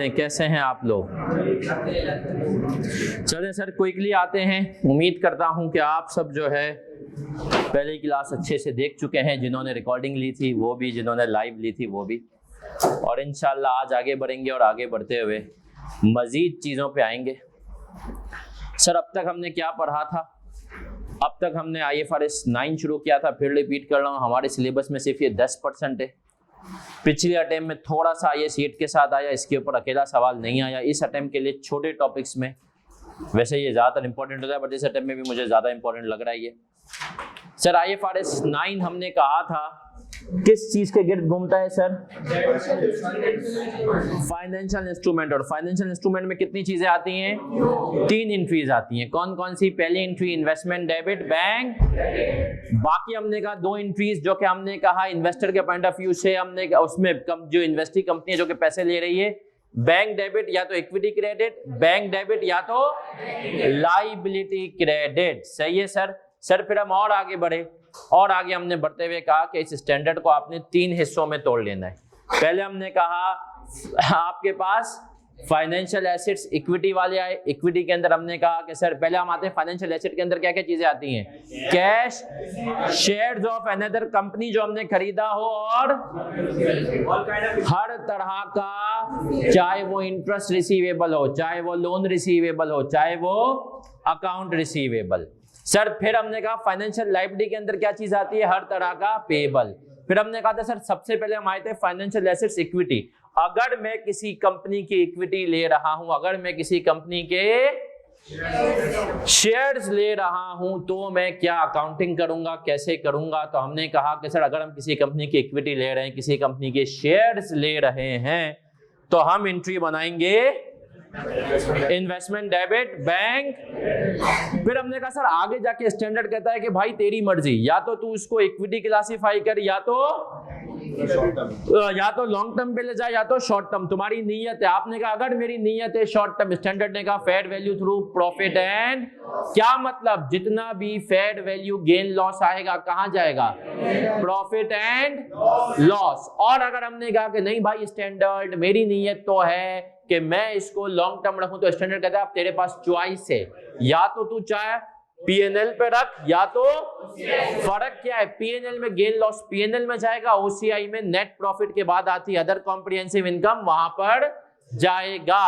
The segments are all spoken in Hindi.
हैं, कैसे हैं आप लोग? चलें सर क्विकली आते हैं। उम्मीद करता हूं कि आप सब जो है पहली क्लास अच्छे से देख चुके हैं, जिन्होंने रिकॉर्डिंग ली थी वो भी, जिन्होंने लाइव ली थी वो भी, और इंशाल्लाह आज आगे बढ़ेंगे और आगे बढ़ते हुए मज़ीद चीज़ों पे आएंगे। सर अब तक हमने क्या पढ़ा था? अब तक हमने IFRS 9 शुरू किया था। फिर रिपीट कर रहा हूँ, हमारे सिलेबस में सिर्फ ये 10% है। पिछले अटेम्प्ट में थोड़ा सा ये सीट के साथ आया, इसके ऊपर अकेला सवाल नहीं आया। इस अटेम्प्ट के लिए छोटे टॉपिक्स में वैसे ये ज़्यादातर इंपॉर्टेंट होता है, बट इस अटेम्प्ट में भी मुझे ज़्यादा इंपॉर्टेंट लग रहा है ये। सर IFRS 9 हमने कहा था किस चीज के गिर्द घूमता है सर? Financial instrument. और फाइनेंशियल इंस्ट्रूमेंट में कितनी चीजें आती हैं? 3 एंट्रीज आती हैं। कौन कौन सी? पहली एंट्री इन्वेस्टमेंट डेबिट बैंक। बाकी हमने कहा 2 एंट्रीज जो कि हमने कहा इन्वेस्टर के पॉइंट ऑफ व्यू से, हमने उसमें जो इन्वेस्टिंग कंपनी है जो कि पैसे ले रही है, बैंक डेबिट या तो इक्विटी क्रेडिट, बैंक डेबिट या तो लाइबिलिटी क्रेडिट। सही है सर। सर फिर हम और आगे बढ़े, और आगे हमने बढ़ते हुए कहा कि इस स्टैंडर्ड को आपने 3 हिस्सों में तोड़ लेना है। पहले हमने कहा आपके पास फाइनेंशियल एसेट्स इक्विटी वाले आए। इक्विटी के अंदर हमने कहा कि सर पहले हम आते हैं फाइनेंशियल एसेट के अंदर क्या क्या चीजें आती हैं? Cash, shares of another company जो हमने खरीदा हो, और हर तरह का, चाहे वो इंटरेस्ट रिसीवेबल हो, चाहे वो लोन रिसीवेबल हो, चाहे वो अकाउंट रिसीवेबल। सर फिर हमने कहा फाइनेंशियल लायबिलिटी के अंदर क्या चीज आती है? हर तरह का पेबल। फिर हमने कहा था सर सबसे पहले हम आए थे फाइनेंशियल एसेट्स इक्विटी। अगर मैं किसी कंपनी की इक्विटी ले रहा हूं, अगर मैं किसी कंपनी के शेयर्स ले रहा हूं, तो मैं क्या अकाउंटिंग करूंगा, कैसे करूंगा? तो हमने कहा कि सर अगर हम किसी कंपनी की इक्विटी ले रहे हैं, किसी कंपनी के शेयर्स ले रहे हैं, तो हम एंट्री बनाएंगे इन्वेस्टमेंट डेबिट बैंक। फिर हमने कहा सर आगे जाके स्टैंडर्ड कहता है कि भाई तेरी मर्जी, या तो तू इसको इक्विटी क्लासिफाई कर, या तो लॉन्ग टर्म पे ले जा, या तो शॉर्ट टर्म, तुम्हारी नीयत है। आपने कहा अगर मेरी नीयत है शॉर्ट टर्म, स्टैंडर्ड ने कहा fair value through profit and, क्या मतलब? जितना भी फेयर वैल्यू गेन लॉस आएगा कहां जाएगा? Profit and loss. और अगर हमने कहा कि नहीं भाई स्टैंडर्ड मेरी नीयत तो है कि मैं इसको लॉन्ग टर्म रखूं, तो स्टैंडर्ड कहता है अब तेरे पास चॉइस है, या तो तू चाहे P&L पे रख, या तो फर्क क्या है? P&L में गेन लॉस P&L में जाएगा, OCI में नेट प्रॉफिट के बाद आती अदर कॉम्प्रिहेंसिव इनकम वहां पर जाएगा।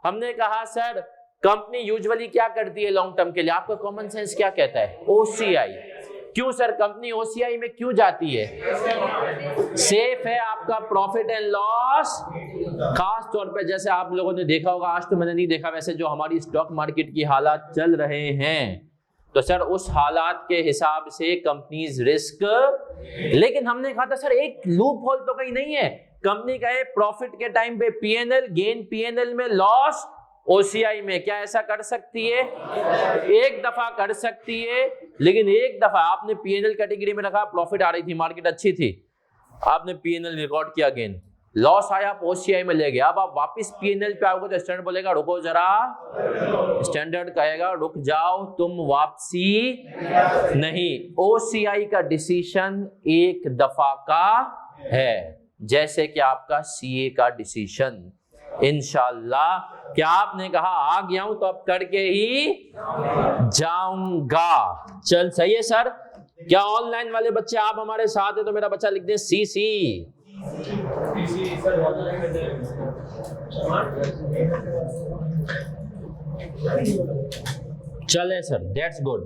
हमने कहा सर कंपनी यूजुअली क्या करती है लॉन्ग टर्म के लिए? आपका कॉमन सेंस क्या कहता है? OCI। क्यों सर कंपनी OCI में क्यों जाती है? सेफ है आपका प्रॉफिट एंड लॉस। खास तौर पे जैसे आप लोगों ने देखा होगा, आज तो मैंने नहीं देखा वैसे, जो हमारी स्टॉक मार्केट की हालात चल रहे हैं, तो सर उस हालात के हिसाब से कंपनीज रिस्क। लेकिन हमने कहा था सर एक लूप होल तो कहीं नहीं है, कंपनी का प्रॉफिट के टाइम पे P&L गेन, P&L में लॉस, OCI में क्या ऐसा कर सकती है? एक दफा कर सकती है, लेकिन एक दफा आपने P&L कैटेगरी में रखा, प्रॉफिट आ रही थी, मार्केट अच्छी थी, आपने P&L रिकॉर्ड किया, गेन लॉस आया, आप OCI में ले गए। अब आप वापस P&L पे आओगे तो स्टैंडर्ड बोलेगा रुको जरा, स्टैंडर्ड कहेगा रुक जाओ, तुम वापसी नहीं। OCI का डिसीजन एक दफा का है, जैसे कि आपका CA का डिसीजन। इंशाल्लाह क्या आपने कहा आ गया हूं तो अब करके ही जाऊंगा। चल सही है सर। क्या ऑनलाइन वाले बच्चे आप हमारे साथ हैं? तो मेरा बच्चा लिख दे CC। चले सर, दैट्स गुड।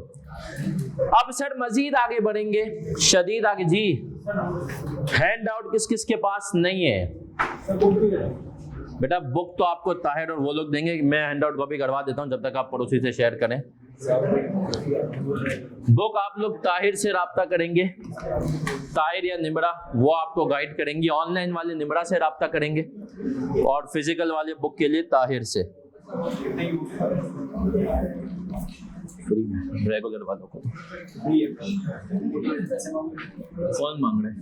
अब सर मजीद आगे बढ़ेंगे, शदीद आगे। जी हैंड आउट किस किस के पास नहीं है? बेटा बुक तो आपको ताहिर और वो लोग देंगे, मैं हैंड आउट कॉपी करवा देता हूं जब तक आप पड़ोसी से शेयर करें। बुक आप लोग ताहिर से राब्ता करेंगे, ताहिर या निमरा वो आपको गाइड करेंगी। ऑनलाइन वाले निमरा से राब्ता करेंगे, और फिजिकल वाले बुक के लिए ताहिर से। फ्री में रेगुलर वालों को कौन मांग रहे हैं?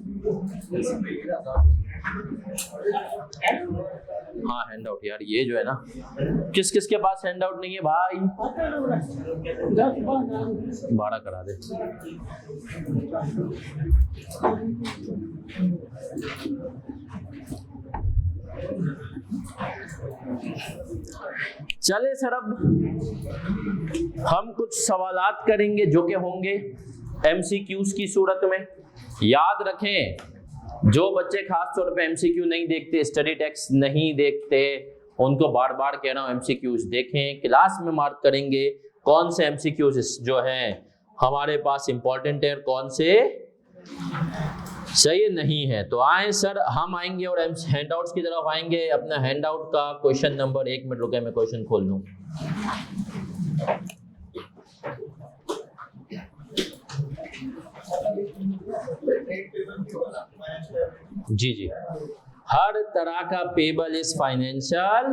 हाँ हैंड आउट यार, ये जो है ना, किस किस के पास हैंड आउट नहीं है भाई? भाड़ा करा दे। चले सर, अब हम कुछ सवालात करेंगे जो कि होंगे एमसीक्यूज की सूरत में। याद रखें, जो बच्चे खास तौर पे एमसीक्यू नहीं देखते, स्टडी टेक्स्ट नहीं देखते, उनको बार बार कह रहा हूं एमसीक्यूज देखें। क्लास में मार्क करेंगे कौन से एमसीक्यूज जो हैं हमारे पास इंपॉर्टेंट है और कौन से सही नहीं है। तो आए सर, हम आएंगे और हैंडआउट्स की तरफ आएंगे। अपना हैंडआउट का क्वेश्चन नंबर, 1 मिनट रुके मैं क्वेश्चन खोल लूं। जी जी, हर तरह का पेबल इज फाइनेंशियल।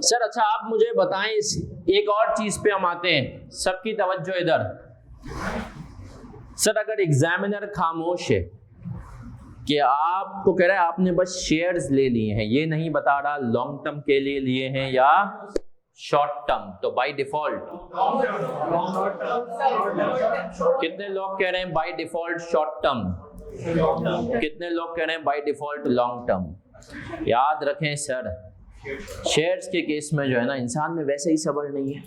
सर अच्छा, आप मुझे बताएं, इस एक और चीज पे हम आते हैं, सबकी तवज्जो इधर। सर अगर एग्जामिनर खामोश है कि आपको कह रहा है आपने बस शेयर्स ले लिए हैं, ये नहीं बता रहा लॉन्ग टर्म के लिए लिए हैं या शॉर्ट टर्म, तो बाय डिफॉल्ट कितने लोग कह रहे हैं बाय डिफॉल्ट शॉर्ट टर्म, कितने लोग कह रहे हैं बाय डिफॉल्ट लॉन्ग टर्म। याद रखें सर, शेयर्स के केस में जो है ना, इंसान में वैसे ही सब्र नहीं है,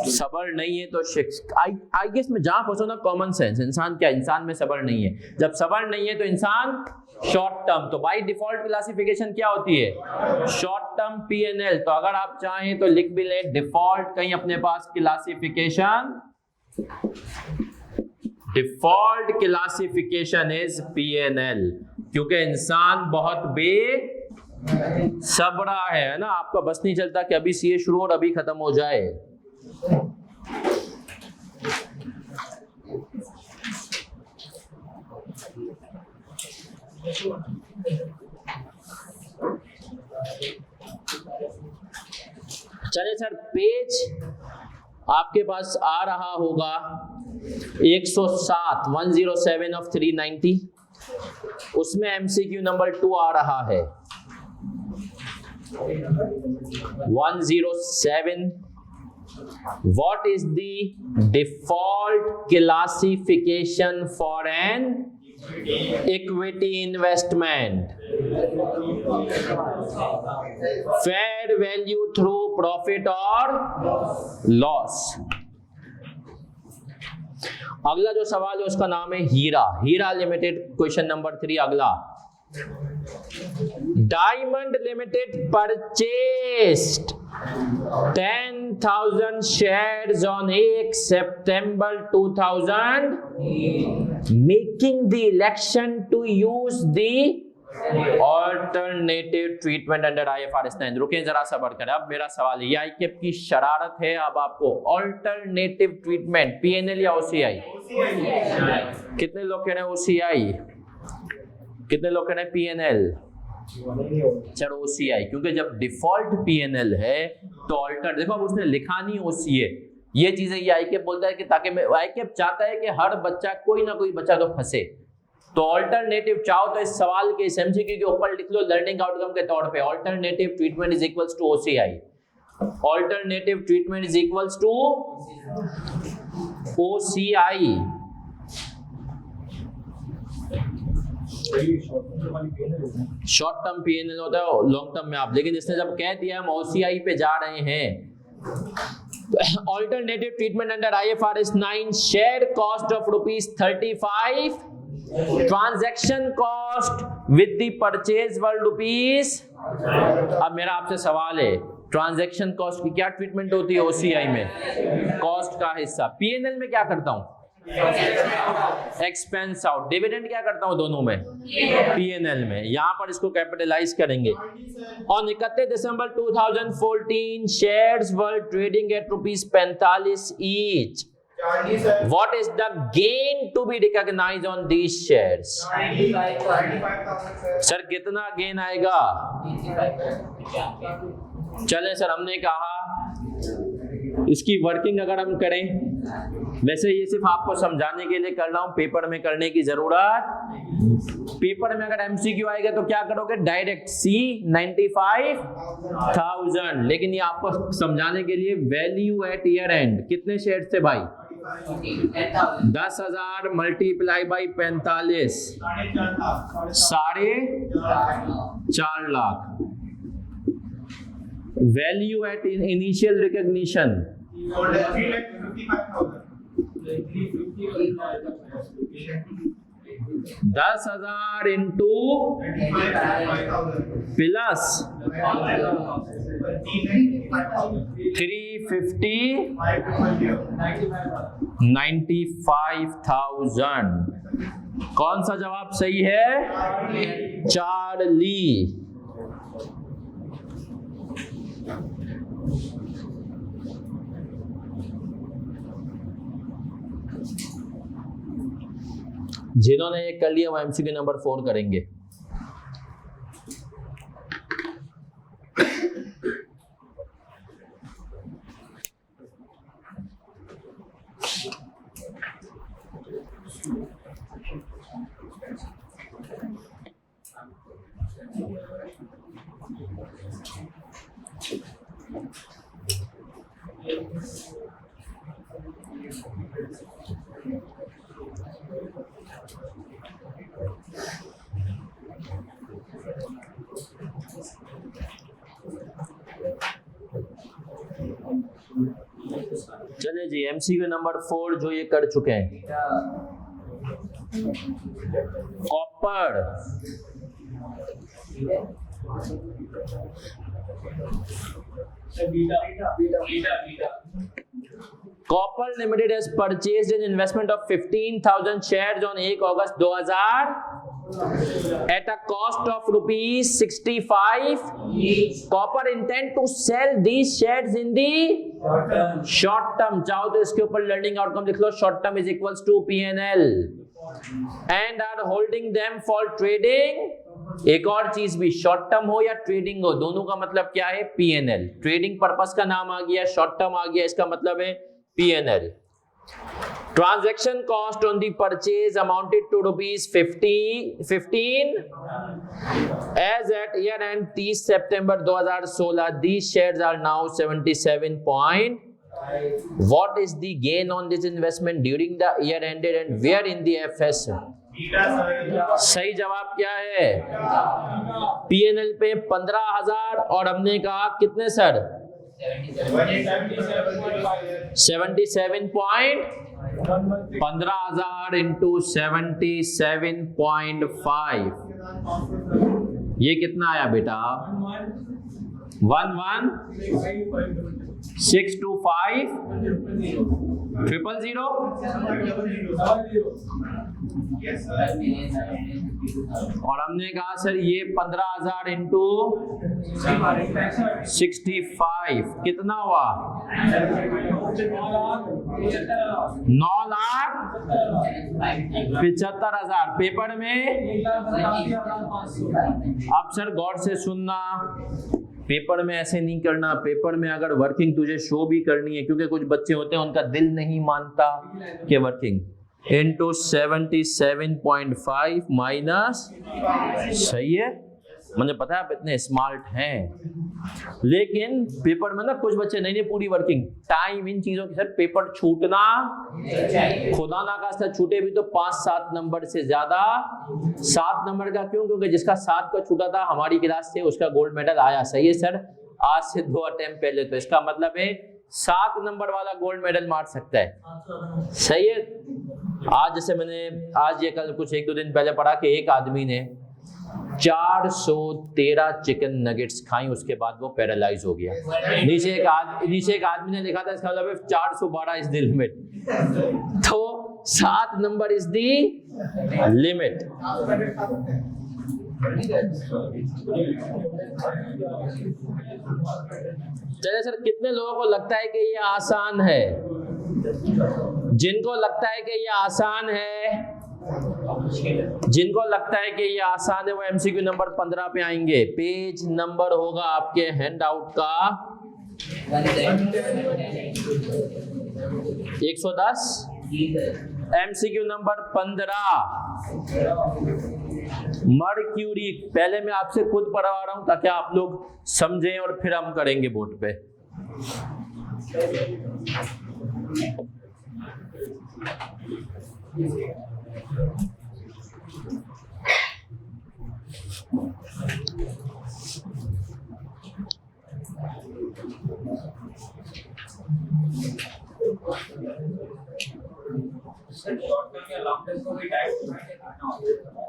सब्र नहीं है तो आई गेस में जहां फंसो ना, कॉमन सेंस, इंसान क्या, इंसान में सब्र नहीं है। जब सब्र नहीं है तो इंसान शॉर्ट टर्म, तो बाय डिफॉल्ट क्लासिफिकेशन क्या होती है, शॉर्ट टर्म पीएनएल। तो अगर आप चाहें तो लिख भी ले डिफॉल्ट, कहीं अपने पास classification, default classification is PNL, क्योंकि इंसान बहुत सबरा है ना, आपका बस नहीं चलता कि अभी सीए शुरू और अभी खत्म हो जाए। चलिए सर, पेज आपके पास आ रहा होगा 107 107 ऑफ 390, उसमें एमसीक्यू नंबर 2 आ रहा है 107। What is the default classification for an equity investment? Fair value through profit or loss। अगला जो सवाल है उसका नाम है हीरा लिमिटेड, क्वेश्चन नंबर 3। अगला, diamond limited purchased 10,000 shares on 1 September 2000, making the election to use the alternative treatment under IFRS 9। रुके जरा सब्र करें, अब मेरा सवाल है, ये आईकेप की शरारत है। अब आपको ऑल्टरनेटिव ट्रीटमेंट पीएनएल या ओसीआई, कितने लोग कह रहे हैं ओसीआई, कितने लोग कह रहे हैं पीएनएल, चलो ओसीआई, क्योंकि जब डिफॉल्ट पीएनएल है तो ऑल्टर, देखो अब उसने लिखा नहीं ओसीए, ये चीजें ये आईकेप बोलता है कि ताकि आईकेप चाहता है कि हर बच्चा, कोई ना कोई बच्चा तो फंसे। तो ऑल्टरनेटिव चाहो तो इस सवाल के, इस एमसीक्यू के ऊपर लिख लो लर्निंग आउटकम के तौर पे, alternative treatment is equals to OCI. Alternative treatment is equals to OCI. Short term PNL होता है, लॉन्ग टर्म में आप, लेकिन इसने जब कह दिया हम ओसीआई पे जा रहे हैं, alternative treatment under IFRS 9, share cost of ₹35, transaction cost with the purchase world rupees. अब मेरा आपसे सवाल है, ट्रांजैक्शन कॉस्ट की क्या ट्रीटमेंट होती है ओसीआई में, कॉस्ट का हिस्सा। पीएनएल में क्या करता हूं, एक्सपेंस आउट, डिविडेंड क्या करता हूं दोनों में, पीएनएल में, यहां पर इसको कैपिटलाइज करेंगे। On 31 December 2014 shares were trading at ₹45 each. What is the gain to be recognized on these shares? Sir कितना गेन आएगा, चले सर, हमने कहा इसकी वर्किंग अगर हम करें, वैसे ये सिर्फ आपको समझाने के लिए कर रहा हूं, पेपर में करने की जरूरत, पेपर में अगर एमसीक्यू आएगा तो क्या करोगे, डायरेक्ट सी 95,000, लेकिन ये आपको समझाने के लिए वैल्यू एट ईयर एंड कितने शेयर थे भाई, 10,000 multiply by 45, 4.5 lakh. Value at initial recognition 10,000 into plus 350 95,000। कौन सा जवाब सही है, चार्ली। जिन्होंने ये कर लिया वो एमसीक्यू नंबर 4 करेंगे। चले जी, एमसीक्यू नंबर 4 जो ये कर चुके हैं, copper Copper Limited has purchased an investment of 15,000 shares on 1 August 2000 at a cost of rupees 65. Copper intend to sell these shares in the short term. चाहो तो इसके ऊपर लर्निंग आउटकम लिख लो, short term is equals to P&L and are holding them for trading. एक और चीज भी, शॉर्ट टर्म हो या ट्रेडिंग हो, दोनों का मतलब क्या है, P&L। ट्रेडिंग पर्पस का नाम आ गया, शॉर्ट टर्म आ गया, इसका मतलब है P&L। Transaction cost on the purchase amounted to rupees 15 as at year end 30 September 2016। These shares are now 77 point. What is the gain on this investment during the year ended and where in the FS. सही जवाब क्या है, P&L पे 15,000 और हमने कहा कितने सर, 77 पॉइंट, 15,000 इंटू 77.5, ये कितना आया बेटा, 11,625 000 और हमने कहा सर ये 15,000 इंटू 65 कितना हुआ, 9,75,000। पेपर में अब सर गौर से सुनना, पेपर में ऐसे नहीं करना। पेपर में अगर वर्किंग तुझे शो भी करनी है, क्योंकि कुछ बच्चे होते हैं उनका दिल नहीं मानता कि वर्किंग इंटू 77.5 माइनस, सही है, मुझे पता है आप इतने स्मार्ट हैं, लेकिन पेपर में ना कुछ बच्चे नहीं पूरी वर्किंग टाइम इन चीजों की। सर पेपर छूटना, खुदा ना खास्ता छूटे भी तो 5-7 नंबर से ज्यादा। 7 नंबर का क्यों, क्योंकि जिसका 7 का छूटा था हमारी क्लास से उसका गोल्ड मेडल आया। सही है सर, आज से 2 अटेम्प्ट पहले, तो इसका मतलब है 7 नंबर वाला गोल्ड मेडल मार सकता है। सही है। आज जैसे मैंने आज ये कल कुछ 1-2 दिन पहले पढ़ा कि एक आदमी ने 413 चिकन नगेट्स खाई, उसके बाद वो पैरालाइज हो गया। नीचे एक आदमी ने लिखा था इसका मतलब है 412 इज द लिमिट, तो 7 नंबर इज द लिमिट। चलिए सर, कितने लोगों को लगता है कि ये आसान है? जिनको लगता है कि ये आसान है, जिनको लगता है कि ये आसान है वो एमसीक्यू नंबर 15 पे आएंगे। पेज नंबर होगा आपके हैंड आउट का 110। MCQ number 15, mercury. पहले मैं आपसे खुद पढ़वा रहा हूं ताकि आप लोग समझें और फिर हम करेंगे बोर्ड पे।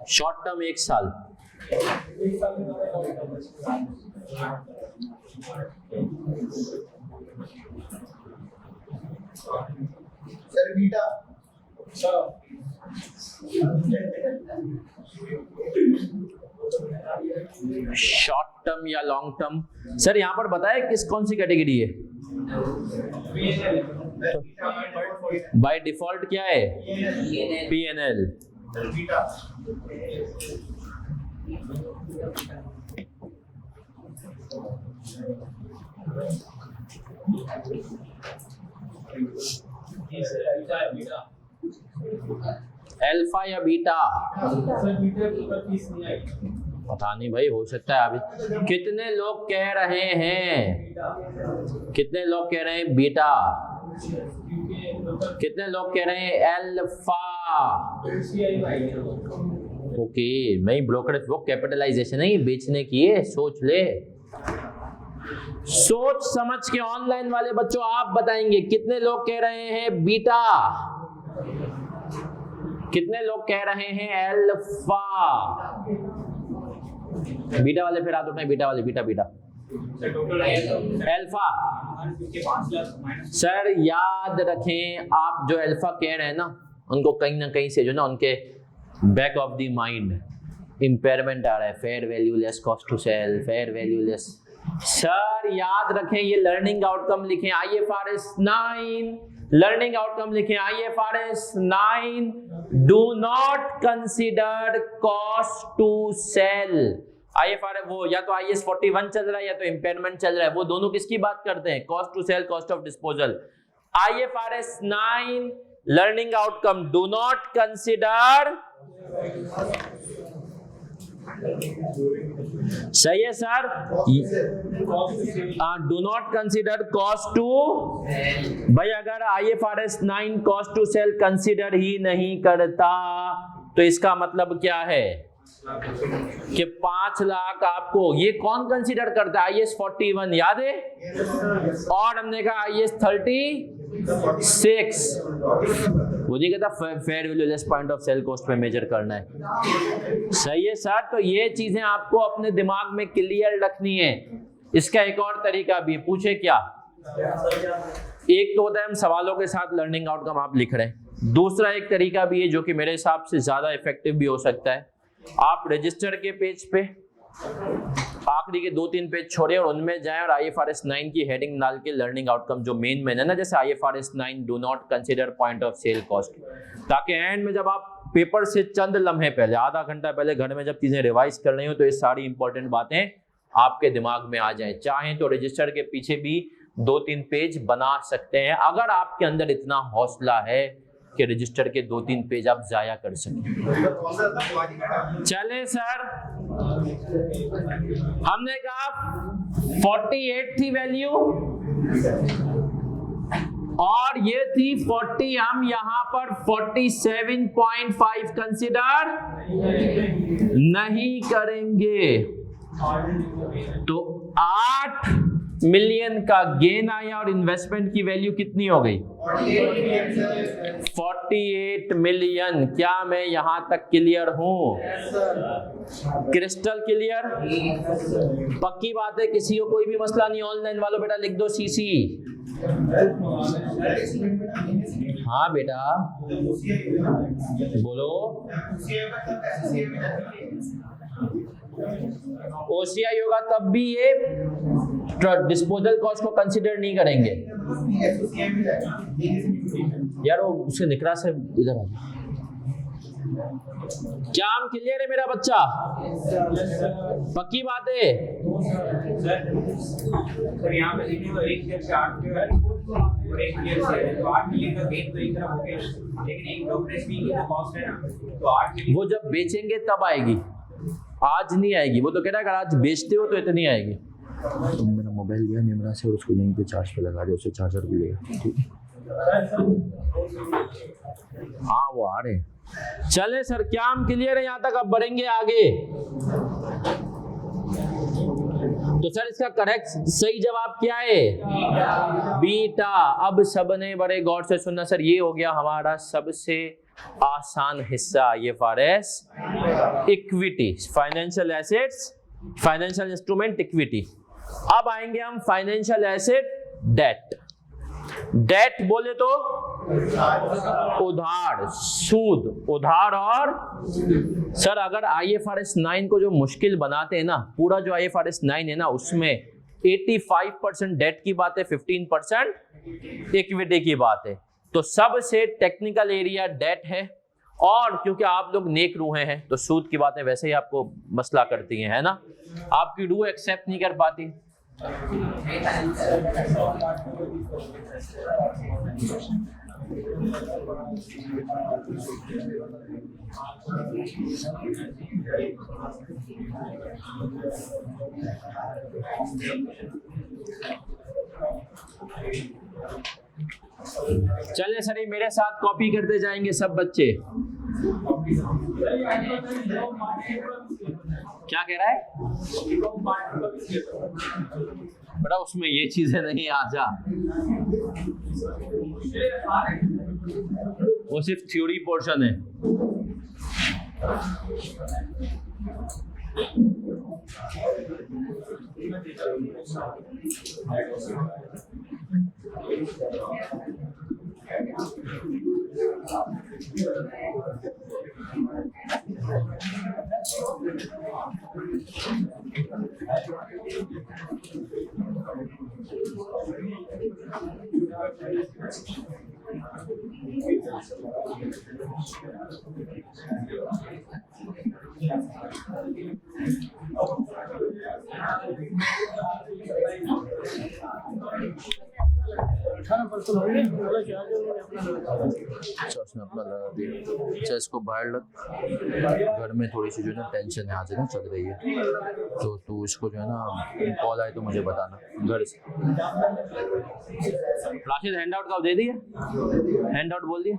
शॉर्ट टर्म 1 साल। सर बीटा शॉर्ट टर्म या लॉन्ग टर्म? सर यहाँ पर बताए कौन सी कैटेगरी है? बाय डिफॉल्ट क्या है? PNL। अल्फा या बीटा? पता नहीं भाई, हो सकता है अभी। कितने लोग कह रहे हैं? कितने लोग कह रहे हैं बीटा? कितने लोग कह रहे हैं अल्फा? ओके, मैं ब्रोकरेज वो कैपिटलाइजेशन है, ये बेचने की है, सोच ले। सोच समझ के ऑनलाइन वाले बच्चों आप बताएंगे कितने लोग कह रहे हैं बीटा, कितने लोग कह रहे हैं अल्फा? बीटा वाले फिर हाथ उठाएं, बीटा वाले, बीटा बीटा। अल्फा। सर याद रखें, आप जो अल्फा कह रहे हैं ना, उनको कहीं ना कहीं से जो ना उनके back of the mind impairment आ रहा है, fair value less cost to sell, fair value less. Sir याद रखें, ये लर्निंग आउटकम लिखें IFRS 9, लर्निंग आउटकम लिखें IFRS 9, do not consider cost to sell. IFRS वो या तो IAS 41 चल रहा है या तो इम्पेयरमेंट चल रहा है, वो दोनों किसकी बात करते हैं? Cost to sell, cost of disposal. IFRS 9 learning outcome, do not consider. सही है sir? Do not consider cost to. भाई अगर IFRS 9 cost to sell consider ही नहीं करता तो इसका मतलब क्या है कि 5 लाख आपको, ये कौन कंसीडर करता है? IAS 41 याद है, और हमने कहा IAS 36, वो नहीं कहता fair value less point of cell cost पे मेजर करना है। सही है सर? तो ये चीजें आपको अपने दिमाग में क्लियर रखनी है। इसका एक और तरीका भी है, पूछे क्या? एक तो होता है हम सवालों के साथ लर्निंग आउटकम आप लिख रहे हैं, दूसरा एक तरीका भी है जो कि मेरे हिसाब से ज्यादा इफेक्टिव भी हो सकता है। आप रजिस्टर के पेज पे आखिरी के 2-3 पेज छोड़े और उनमें जाएं और IFRS 9 की हेडिंग डाल के लर्निंग आउटकम जो मेन है ना, जैसे IFRS 9 do not consider point of cell cost, ताकि एंड में जब आप पेपर से चंद लम्हे पहले, आधा घंटा पहले घर में जब चीजें रिवाइज कर रही हो तो ये सारी इंपॉर्टेंट बातें आपके दिमाग में आ जाए। चाहें तो रजिस्टर के पीछे भी 2-3 पेज बना सकते हैं, अगर आपके अंदर इतना हौसला है कि रजिस्टर के 2-3 पेज आप जाया कर सकें। चले सर, हमने कहा 48 थी वैल्यू और ये थी 40, हम यहां पर 47.5 कंसिडर नहीं करेंगे, तो 8 मिलियन का गेन आया और इन्वेस्टमेंट की वैल्यू कितनी हो गई? 48 मिलियन। क्या मैं यहां तक क्लियर हूं? Crystal clear? पक्की बात है, किसी को कोई भी मसला नहीं। ऑनलाइन वालों बेटा लिख दो CC। हाँ बेटा बोलो। OCI होगा तब भी ये डिस्पोजल कॉस्ट को कंसीडर नहीं करेंगे। यार वो उसके निकरा से इधर आ क्या हम क्लियर है मेरा बच्चा? पक्की बात है? सर यहाँ पे लिखे हुए एक शेयर से 8 शेयर और एक शेयर से तो 8 मिलियन का गेन तो एक तरफ हो गया, लेकिन एक ब्रोकरेज फी की तो कॉस्ट है ना, तो 8 मिलियन वो जब बेचेंगे तब आएगी, आज नहीं आएगी। वो तो कह रहा है अगर आज बेचते हो तो इतनी आएगी। तो मेरा मोबाइल लिया निमरा से और उसको यहीं पे चार्ज पे लगा दिया, उससे चार्जर भी लेगा, ठीक है? हाँ वो आ रहे हैं। चले सर, क्या हम क्लियर है यहाँ तक? अब बढ़ेंगे आगे। तो सर इसका करेक्ट सही जवाब क्या है? बीटा। अब सबने बड़े गौर से सुनना सर, ये हो गया हमारा सबसे आसान हिस्सा IFRS equity, financial assets, financial instrument equity. अब आएंगे हम फाइनेंशियल एसेट डेट। डेट बोले तो उधार, सूद, उधार। और सर अगर IFRS 9 को जो मुश्किल बनाते हैं ना, पूरा जो IFRS 9 है ना, उसमें 85% डेट की बात है, 15% इक्विटी की बात है। तो सबसे टेक्निकल एरिया डेट है, और क्योंकि आप लोग नेक रूहे हैं तो सूद की बातें वैसे ही आपको मसला करती हैं, है ना? आपकी रूह एक्सेप्ट नहीं कर पाती। चले सर, ये मेरे साथ कॉपी करते जाएंगे सब बच्चे। क्या कह रहा है बेटा? उसमें ये चीजें नहीं, आ जा। वो सिर्फ थ्योरी पोर्शन है। उसने अपना लगा दिया। अच्छा इसको बाहर लग, घर में थोड़ी सी जो है ना टेंशन है, आज ना चल रही है, तो तू इसको जो है ना कॉल आए तो मुझे बताना घर से। राशिद हैंड आउट कब दे दिए? हैंड आउट बोल दिए।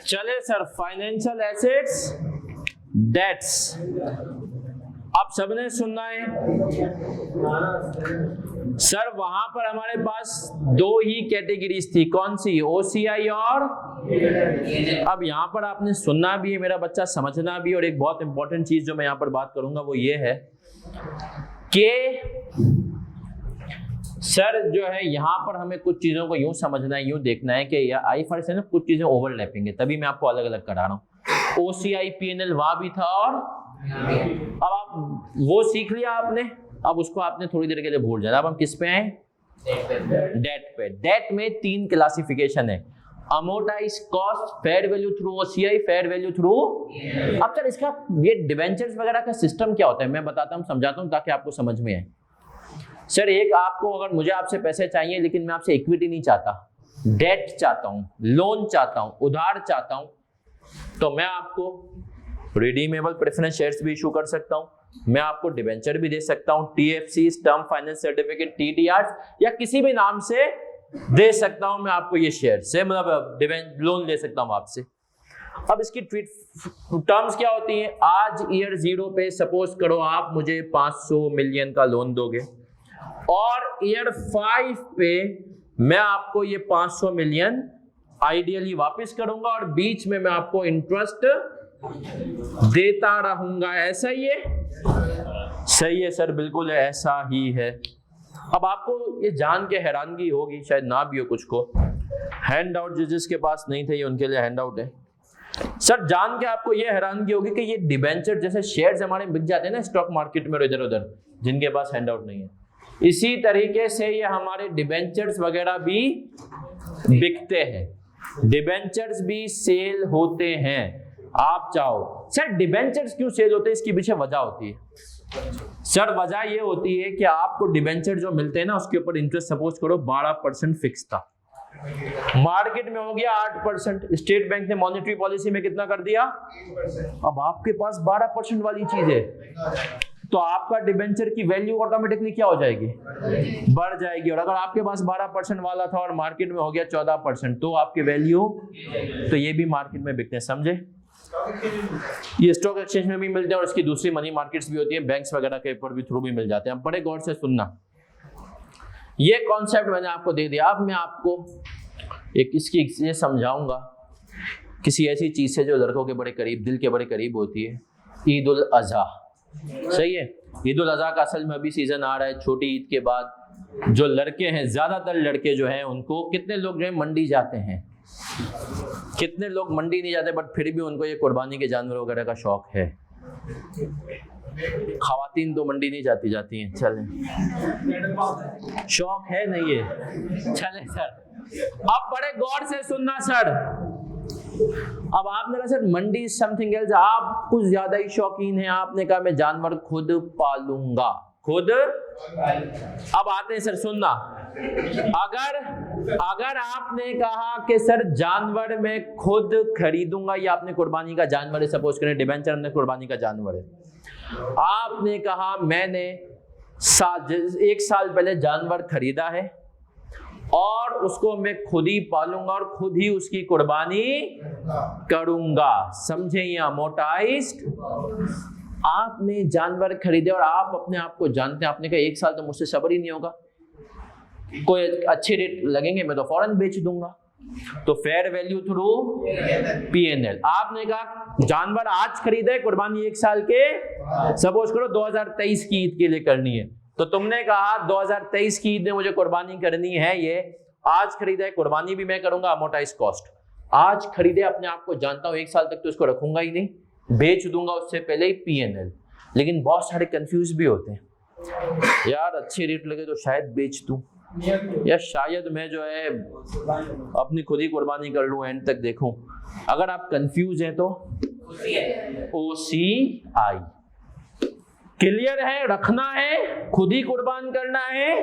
चले सर, फाइनेंशियल एसेट्स डेट्स। अब सबने सुनना है सर, वहां पर हमारे पास दो ही कैटेगरीज थी, कौन सी? OCI और। अब यहां पर आपने सुनना भी है मेरा बच्चा, समझना भी। और एक बहुत इंपॉर्टेंट चीज जो मैं यहां पर बात करूंगा वो ये है कि सर जो है यहाँ पर हमें कुछ चीजों को यूं समझना है, यूं देखना है कि IFRS है ना, कुछ चीजें ओवरलैपिंग है, तभी मैं आपको अलग अलग करा रहा हूँ। OCI P&L वहां भी था, और अब आप वो सीख लिया आपने, अब उसको आपने थोड़ी देर के लिए भूल जाना। अब हम किस पे आए? डेट पे। डेट में 3 क्लासिफिकेशन है, amortise cost, fair value through OCI, fair value through. अब सर इसका ये डिवेंचर्स वगैरह का सिस्टम क्या होता है, मैं बताता हूँ, समझाता हूँ ताकि आपको समझ में आए। सर एक आपको, अगर मुझे आपसे पैसे चाहिए लेकिन मैं आपसे इक्विटी नहीं चाहता, डेट चाहता हूं, लोन चाहता हूं, उधार चाहता हूं, तो मैं आपको रिडीमेबल प्रेफरेंस शेयर्स भी इशू कर सकता हूं, मैं आपको डिवेंचर भी दे सकता हूं, TFC, term finance certificate, TDR, या किसी भी नाम से दे सकता हूं मैं आपको ये शेयर से, मतलब लोन ले सकता हूं आपसे। अब इसकी टर्म्स क्या होती हैं? आज ईयर 0 पे सपोज करो आप मुझे 500 मिलियन का लोन दोगे और ईयर 5 पे मैं आपको ये 500 मिलियन आइडियली वापस करूंगा और बीच में मैं आपको इंटरेस्ट देता रहूंगा। ऐसा ही है? सही है सर, बिल्कुल ऐसा ही है। अब आपको ये जान के हैरानगी होगी, शायद ना भी हो कुछ को, हैंड आउट जिसके पास नहीं थे ये उनके लिए हैंड आउट है। सर जान के आपको ये हैरानगी होगी कि ये डिबेंचर जैसे शेयर्स हमारे बिक जाते हैं ना स्टॉक मार्केट में इधर उधर, जिनके पास हैंड आउट नहीं है, इसी तरीके से ये हमारे डिबेंचर्स वगैरह भी बिकते हैं, डिबेंचर्स भी सेल होते हैं। आप चाहो सर डिबेंचर्स क्यों सेल होते हैं, इसकी पीछे वजह होती है। सर वजह ये होती है कि आपको डिबेंचर जो मिलते हैं ना उसके ऊपर इंटरेस्ट सपोज करो 12% फिक्स था, मार्केट में हो गया 8%, स्टेट बैंक ने मॉनेटरी पॉलिसी में कितना कर दिया? अब आपके पास 12% वाली चीज है तो आपका डिबेंचर की वैल्यू ऑटोमेटिकली क्या हो जाएगी? बढ़ जाएगी। और अगर आपके पास 12% वाला था और मार्केट में हो गया 14% तो आपकी वैल्यू, तो ये भी मार्केट में बिकते हैं, समझे? ये स्टॉक एक्सचेंज में भी मिलते हैं और इसकी दूसरी मनी मार्केट्स भी होती है, बैंक्स वगैरह के ऊपर भी थ्रू भी मिल जाते हैं। अब बड़े गौर से सुनना, ये कॉन्सेप्ट मैंने आपको दे दिया। अब मैं आपको एक इसकी ये समझाऊंगा किसी ऐसी चीज से जो लड़कों के बड़े करीब, दिल के बड़े करीब होती है, ईद उल अजहा। सही है? ईद उल अजहा का असल में अभी सीजन आ रहा है, छोटी ईद के बाद जो लड़के हैं, ज्यादातर लड़के जो हैं उनको, कितने लोग जो है मंडी जाते हैं, कितने लोग मंडी नहीं जाते बट फिर भी उनको ये कुर्बानी के जानवर वगैरह का शौक है। खवातीन तो मंडी नहीं जाती हैं, चले शौक है नहीं है, चले सर। अब बड़े गौर से सुनना सर, अब आपने कहा sir Mandi is something else, आप कुछ ज्यादा ही शौकीन हैं, आपने कहा मैं जानवर खुद पालूंगा, खुद। अब आते हैं सर सुनना, अगर आपने कहा कि सर जानवर मैं खुद खरीदूंगा, या आपने कुर्बानी का जानवर है, सपोज करें डिबेंचर हमने कुर्बानी का जानवर है, आपने कहा मैंने 1 साल पहले जानवर खरीदा है और उसको मैं खुद ही पालूंगा और खुद ही उसकी कुर्बानी करूंगा, समझे? या मोटाइज्ड, आपने जानवर खरीदे और आप अपने आप को जानते हैं, आपने कहा 1 साल तो मुझसे सब्र ही नहीं होगा, कोई अच्छे रेट लगेंगे मैं तो फौरन बेच दूंगा, तो फेयर वैल्यू थ्रू पीएनएल। आपने कहा जानवर आज खरीदे, कुर्बानी 1 साल के, सपोज करो 2023 की ईद के लिए करनी है, तो तुमने कहा 2023 की ईद में मुझे कुर्बानी करनी है, ये आज खरीदा है, कुर्बानी भी मैं करूंगा, अमोर्टाइज कॉस्ट आज खरीदे, अपने आप को जानता हूं 1 साल तक तो इसको रखूंगा ही नहीं, बेच दूंगा उससे पहले ही पीएनएल। लेकिन बहुत सारे कंफ्यूज भी होते हैं, यार अच्छे रेट लगे तो शायद बेच दूं, या शायद मैं जो है अपनी खुद ही कुर्बानी कर लूं, एंड तक देखूं। अगर आप कंफ्यूज हैं तो OCI क्लियर है, रखना है, खुद ही कुर्बान करना है,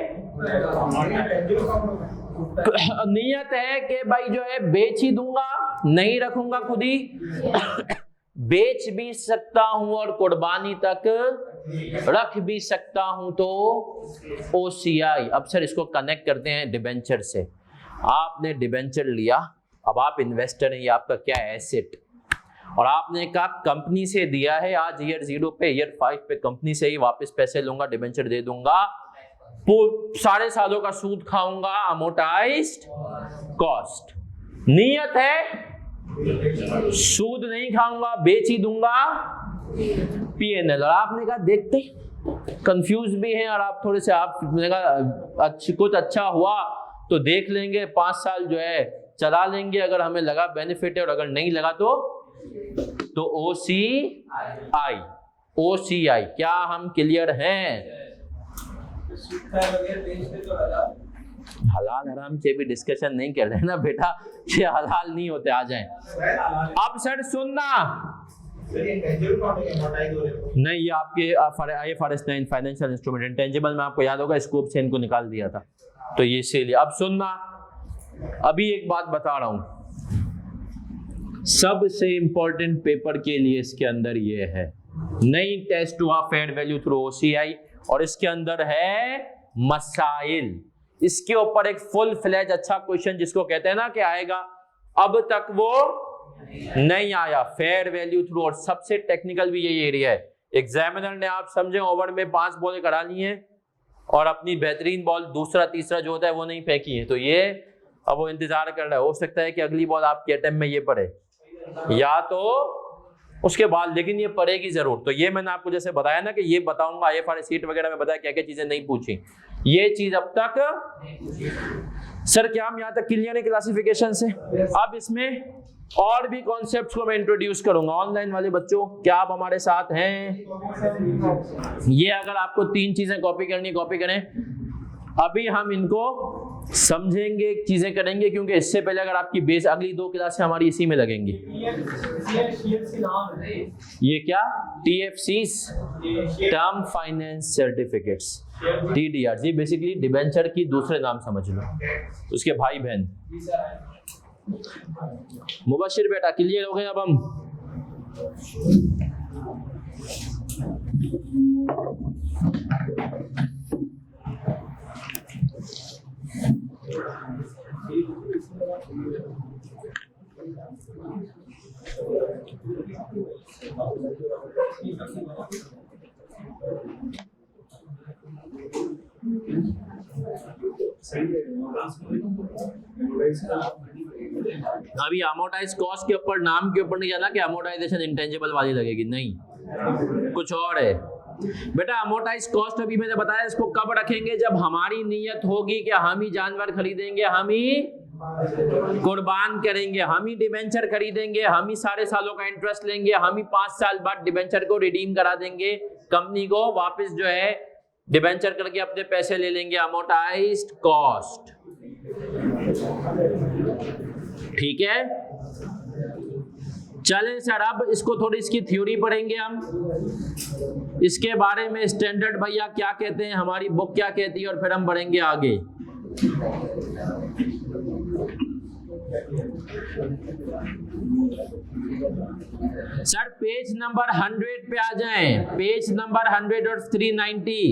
नियत है कि भाई जो है बेच ही दूंगा, नहीं रखूंगा खुद ही, बेच भी सकता हूं और कुर्बानी तक रख भी सकता हूं, तो OCI। अब सर इसको कनेक्ट करते हैं डिबेंचर से। आपने डिबेंचर लिया, अब आप इन्वेस्टर हैं, ये आपका क्या एसेट, और आपने कहा कंपनी से दिया है, आज ईयर 0 पे, ईयर 5 पे कंपनी से ही वापस पैसे लूंगा, डिबेंचर दे दूंगा, सारे सालों का सूद खाऊंगा, अमोर्टाइज्ड कॉस्ट। नियत है सूद नहीं खाऊंगा, बेच ही दूंगा, पीएनएल। और आपने कहा देखते कंफ्यूज भी हैं और आप थोड़े से, आपने कहा कुछ अच्छा हुआ तो देख लेंगे, 5 साल जो है चला लेंगे, अगर हमें लगा बेनिफिट है, और अगर नहीं लगा तो OCI। क्या हम क्लियर हैं? हलाल हराम से भी डिस्कशन नहीं कर रहे ना बेटा, ये हलाल नहीं होते, आ जाएं। अब सर सुनना, नहीं ये आपके IFRS 9 फाइनेंशियल इंस्ट्रूमेंट इंटेंजिबल में आपको याद होगा स्कोप से इनको निकाल दिया था, तो ये इसीलिए। अब सुनना, अभी एक बात बता रहा हूं, सबसे इंपॉर्टेंट पेपर के लिए इसके अंदर ये है, नई टेस्ट हुआ फेयर वैल्यू थ्रू OCI, और इसके अंदर है मसाइल, इसके ऊपर एक फुल फ्लैज अच्छा क्वेश्चन जिसको कहते हैं ना कि आएगा, अब तक वो नहीं आया, फेयर वैल्यू थ्रू। और सबसे टेक्निकल भी यही एरिया है। एग्जामिनर ने आप समझे ओवर में 5 बॉल करा ली हैं और अपनी बेहतरीन बॉल दूसरा तीसरा जो होता है वो नहीं फेंकी है, तो ये अब वो इंतजार कर रहा है, हो सकता है कि अगली बॉल आपके अटेम्प्ट में ये पड़े या तो उसके बाद, लेकिन ये पड़ेगी जरूर। तो ये मैंने आपको जैसे बताया ना कि ये बताऊंगा, IFRS शीट वगैरह में बताया क्या क्या चीजें नहीं पूछी, ये चीज अब तक सर क्या हम यहाँ तक क्लियर है क्लासिफिकेशन से। अब इसमें और भी कॉन्सेप्ट्स को मैं इंट्रोड्यूस करूंगा। ऑनलाइन वाले बच्चों क्या आप हमारे साथ हैं? ये अगर आपको 3 चीजें कॉपी करनी, कॉपी करें। अभी हम इनको समझेंगे, चीजें करेंगे, क्योंकि इससे पहले अगर आपकी बेस, अगली 2 क्लासें हमारी इसी में लगेंगी। ये क्या? TFCs, term finance certificates, TDRs, ये बेसिकली डिबेंचर की दूसरे नाम समझ लो, उसके भाई बहन। मुबशिर बेटा क्लियर हो गए? अब हम अभी अमोर्टाइज कॉस्ट के ऊपर, नाम के ऊपर नहीं जाना कि अमोर्टाइजेशन इंटेंजिबल वाली लगेगी, नहीं, कुछ और है बेटा। अमोर्टाइज कॉस्ट अभी मैंने बताया इसको कब रखेंगे, जब हमारी नीयत होगी कि हम ही जानवर खरीदेंगे, हम ही कुर्बान करेंगे, हम ही डिबेंचर खरीदेंगे, हम ही सारे सालों का इंटरेस्ट लेंगे, हम ही 5 साल बाद डिबेंचर को रिडीम करा देंगे, कंपनी को वापस जो है डिबेंचर करके अपने पैसे ले लेंगे। अमोर्टाइज्ड कॉस्ट, ठीक है। चलें सर, अब इसको थोड़ी इसकी थ्योरी पढ़ेंगे हम, इसके बारे में स्टैंडर्ड भैया क्या कहते हैं, हमारी बुक क्या कहती है, और फिर हम बढ़ेंगे आगे। सर पेज नंबर 100 पे आ जाएं, पेज नंबर 100 और 390।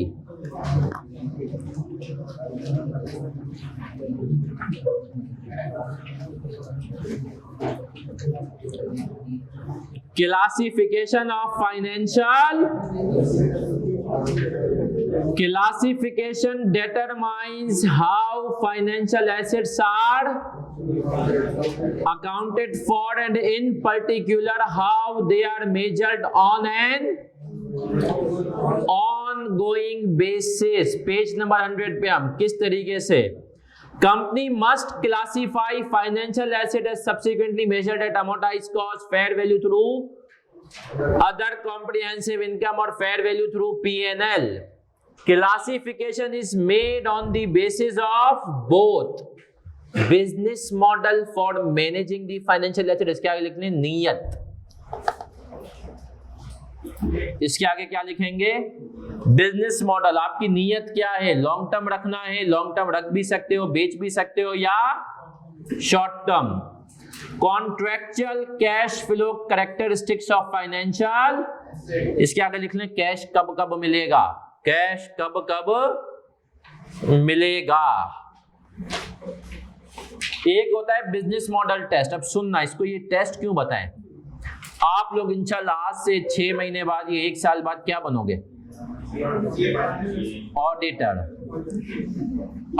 Classification of financial, classification determines how financial assets are accounted for and in particular how they are measured on an ongoing basis। Page number 100 पे हम किस तरीके से Company must classify financial asset as subsequently measured at amortized cost, fair value through other comprehensive income or fair value through P&L. Classification is made on the basis of both business model for managing the financial asset, इसके आगे लिखने नीयत, इसके आगे क्या लिखेंगे? Business model. आपकी नीयत क्या है? लॉन्ग टर्म रखना है, लॉन्ग टर्म रख भी सकते हो, बेच भी सकते हो, या short term. Contractual cash flow characteristics of financial, इसके आगे लिख लें कैश कब कब मिलेगा, कैश कब कब मिलेगा। एक होता है बिजनेस मॉडल टेस्ट। अब सुनना, इसको ये टेस्ट क्यों बताएं, आप लोग इंशाल्लाह आज से 6 महीने बाद या 1 साल बाद क्या बनोगे? ऑडिटर।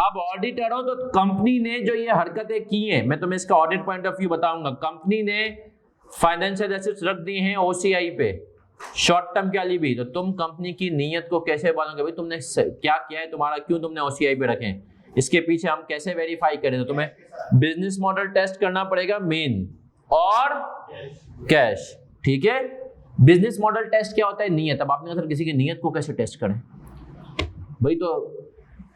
अब ऑडिटर हो तो कंपनी ने जो ये हरकतें की हैं, मैं तुम्हें इसका ऑडिट पॉइंट ऑफ व्यू बताऊंगा। कंपनी ने फाइनेंशियल एसेट्स रख दी हैं OCI पे शॉर्ट टर्म के लिए भी, तो तुम कंपनी की नीयत को कैसे बोलोगे भाई तुमने क्या किया है, तुम्हारा क्यों तुमने OCI पे रखे, इसके पीछे हम कैसे वेरीफाई करें? तो तुम्हें बिजनेस मॉडल टेस्ट करना पड़ेगा मेन, और कैश, ठीक है। बिजनेस मॉडल टेस्ट क्या होता है? नीयत। अब आपने कहा सर किसी की नीयत को कैसे टेस्ट करें? भाई तो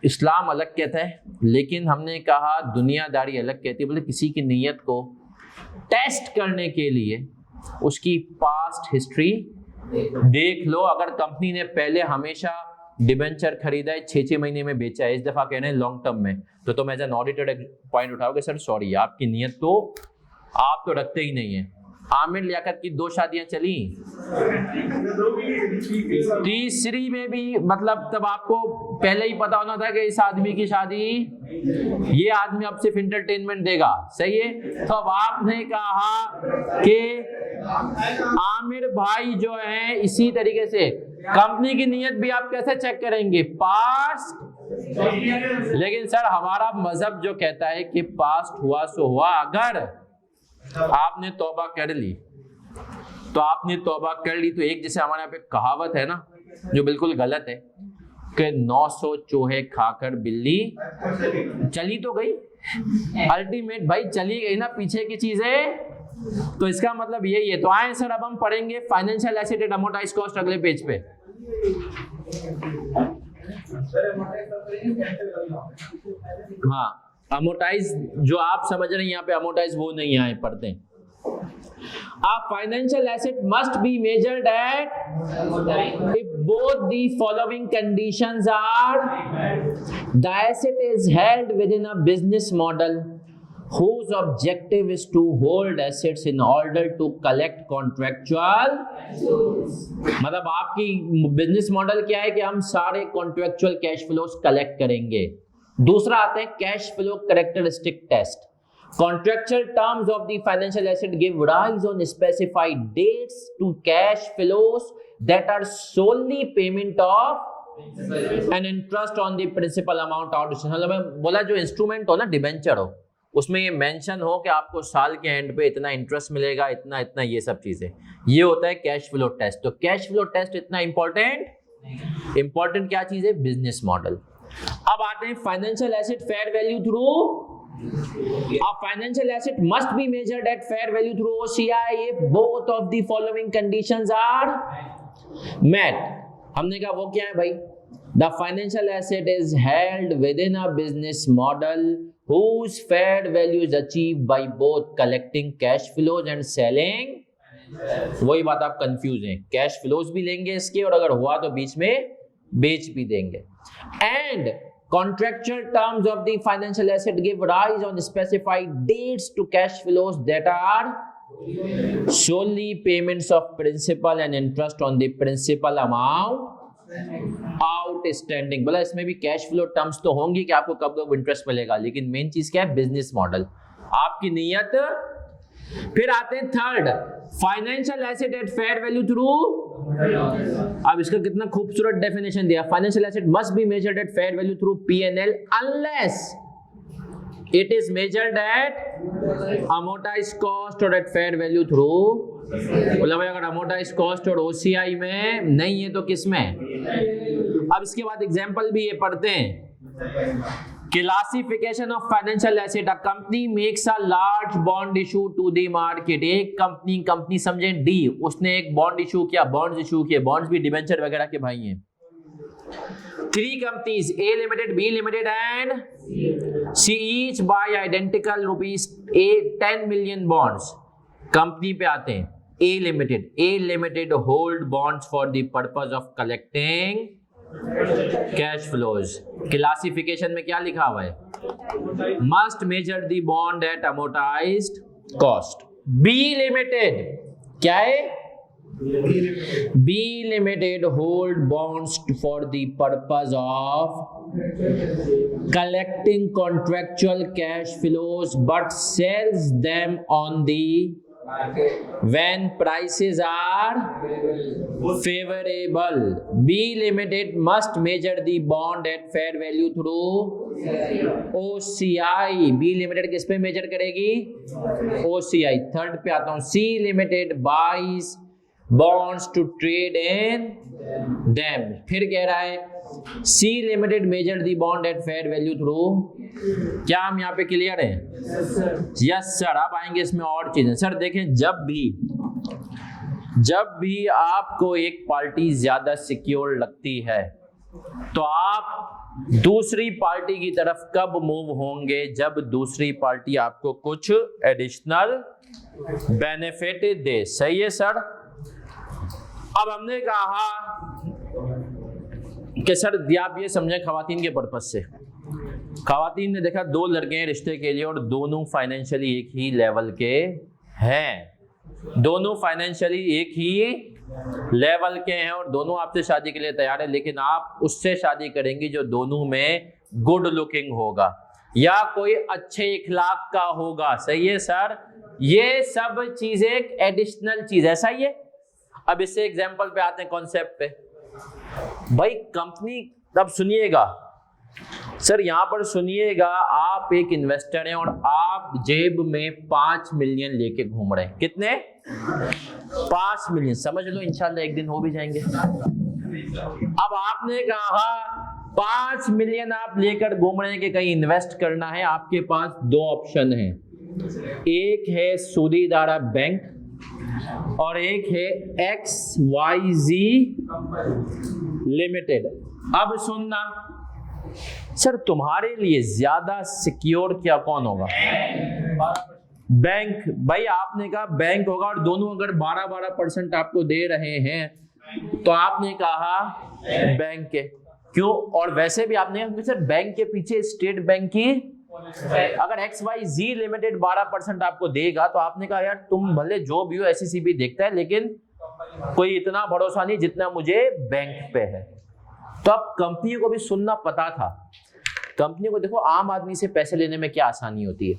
इस्लाम अलग कहता है, लेकिन हमने कहा दुनियादारी अलग कहती है। बोले किसी की नीयत को टेस्ट करने के लिए उसकी पास्ट हिस्ट्री देख लो। अगर कंपनी ने पहले हमेशा डिबेंचर खरीदा है, 6-6 महीने में बेचा है, इस दफा कहना है लॉन्ग टर्म में, तो तुम एज एन ऑडिटेड पॉइंट उठाओगे सर सॉरी आपकी नीयत तो आप तो रखते ही नहीं है। आमिर लियाकत की 2 शादियां चली, तीसरी में भी मतलब तब आपको पहले ही पता होना था कि इस आदमी की शादी, ये आदमी अब सिर्फ इंटरटेनमेंट देगा, सही है। तो अब आपने कहा कि आमिर भाई जो है, इसी तरीके से कंपनी की नीयत भी आप कैसे चेक करेंगे, पास्ट। लेकिन सर हमारा मजहब जो कहता है कि पास्ट हुआ सो हुआ, अगर आपने तौबा कर ली तो आपने तौबा कर ली, तो एक जैसे हमारे यहाँ पे कहावत है ना जो बिल्कुल गलत है कि 900 चूहे खाकर बिल्ली चली तो गई, अल्टीमेट भाई चली गई ना पीछे की चीजें, तो इसका मतलब यही है। तो आए सर अब हम पढ़ेंगे financial asset eight amortised cost अगले पेज पे। हाँ, अमोर्टाइज जो आप समझ रहे हैं यहाँ पे अमोर्टाइज वो नहीं आए पढ़ते हैं। A financial asset must be measured at if both the following conditions are: the asset is held within a business model whose objective is to hold assets in order to collect contractual, मतलब आपकी बिजनेस मॉडल क्या है कि हम सारे कॉन्ट्रेक्चुअल कैश फ्लोस कलेक्ट करेंगे। दूसरा आते हैं cash flow characteristic test. Contractual terms of the financial asset give rise on specified dates to cash flows that are solely payment of an interest on the principal amount outstanding। मतलब मैं बोला जो इंस्ट्रूमेंट हो ना, डिबेंचर हो, उसमें ये मेंशन हो कि आपको साल के एंड पे इतना इंटरेस्ट मिलेगा, इतना इतना, ये सब चीजें, ये होता है कैश फ्लो टेस्ट। तो कैश फ्लो टेस्ट इतना इंपॉर्टेंट क्या चीज है, बिजनेस मॉडल। अब आते हैं financial asset fair value through. A financial asset must be measured at fair value through OCI if both of the following conditions are met। हमने कहा वो क्या है भाई, the financial asset is held within a business model whose fair value is achieved by both collecting cash flows and selling। वही बात आप कंफ्यूज हैं, कैश फ्लोज भी लेंगे इसके, और अगर हुआ तो बीच में बेच भी देंगे। And contractual terms of the financial asset give rise on specified dates to cash flows that are solely payments of principal and interest on the principal amount outstanding। बोला इसमें भी कैश फ्लो टर्म्स तो होंगी कि आपको कब कब इंटरेस्ट मिलेगा, लेकिन मेन चीज क्या है, बिजनेस मॉडल, आपकी नीयत। फिर आते हैं third, financial asset at fair value through. अब इसका कितना खूबसूरत डेफिनेशन दिया, financial asset must be measured at fair value through P&L unless it is measured eight amortised cost और एट फेयर वैल्यू थ्रू। बोला भाई अगर अमोर्टाइज्ड कॉस्ट और OCI में नहीं है तो किस में। अब इसके बाद एग्जांपल भी ये पढ़ते हैं। Classification of financial asset, a company makes a large bond issue to the market. एक कंपनी समझें डी, उसने एक बॉन्ड इशू किया, बॉन्ड्स इशू किए, बॉन्ड्स भी डिबेंचर वगैरह के भाई हैं। 3 companies A Limited, B Limited and C each buy identical ₹10 million bonds। Company पे आते हैं A Limited hold bonds for the purpose of collecting cash flows. Classification में क्या लिखा हुआ है, must measure the bond at amortised cost. B limited क्या है, B limited hold bonds for the purpose of collecting contractual cash flows but sells them on the when prices are favorable। B Limited must measure the bond at fair value through OCI। B Limited किस पे मेजर करेगी, OCI। थर्ड पे आता हूं, C Limited buys bonds to trade in them। फिर कह रहा है C Limited measure the bond at fair value through। क्या हम यहाँ पे क्लियर हैं? Yes sir. अब आएंगे इसमें और चीजें। सर देखें, जब भी आपको एक पार्टी ज्यादा सिक्योर लगती है तो आप दूसरी पार्टी की तरफ कब मूव होंगे, जब दूसरी पार्टी आपको कुछ एडिशनल बेनिफिट दे। सही है सर। अब हमने कहा कि सर आप ये समझें खवातीन के पर्पज से, खवातीन ने देखा 2 लड़के हैं रिश्ते के लिए और दोनों फाइनेंशियली एक ही लेवल के हैं। दोनों फाइनेंशियली एक ही लेवल के हैं और दोनों आपसे शादी के लिए तैयार है, लेकिन आप उससे शादी करेंगे जो दोनों में गुड लुकिंग होगा या कोई अच्छे इखलाक का होगा। सही है सर, ये सब चीजें एडिशनल चीज है। सही है। अब इससे एग्जांपल पे आते हैं, कॉन्सेप्ट पे। भाई कंपनी, तब सुनिएगा सर, यहां पर सुनिएगा, आप एक इन्वेस्टर हैं और आप जेब में 5 मिलियन लेके घूम रहे हैं। कितने? 5 मिलियन। समझ लो इंशाल्लाह एक दिन हो भी जाएंगे। अब आपने कहा 5 मिलियन आप लेकर घूम रहे हैं कि कहीं इन्वेस्ट करना है। आपके पास दो ऑप्शन है, एक है सूदी इदारा बैंक और एक है XYZ लिमिटेड। अब सुनना सर, तुम्हारे लिए ज्यादा सिक्योर क्या कौन होगा? बैंक। भाई आपने कहा बैंक होगा और दोनों अगर 12% आपको दे रहे हैं तो आपने कहा बैंक के। क्यों? और वैसे भी आपने कहा सर बैंक के पीछे स्टेट बैंक की, अगर XYZ लिमिटेड 12% आपको देगा तो आपने कहा यार तुम भले जो भी हो SECB देखता है लेकिन कोई इतना भरोसा नहीं जितना मुझे बैंक पे है। तो अब कंपनियों को भी सुनना पता था। कंपनी को देखो, आम आदमी से पैसे लेने में क्या आसानी होती है।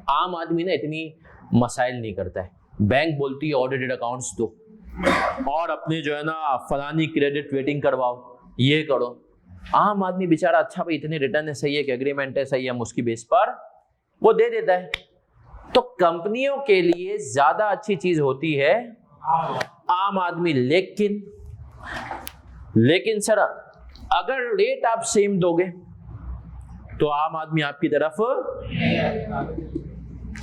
आम आदमी ना इतनी मसाइल नहीं करता है। बैंक बोलती है ऑडिटेड अकाउंट्स दो और अपने जो है ना फलानी क्रेडिट रेटिंग करवाओ, ये करो। आम आदमी बेचारा अच्छा भाई इतने रिटर्न है, सही है कि एग्रीमेंट है, सही है, हम उसकी बेस पर वो दे देता है। तो कंपनियों के लिए ज्यादा अच्छी चीज होती है आम आदमी। लेकिन सर अगर रेट आप सेम दोगे तो आम आदमी आपकी तरफ।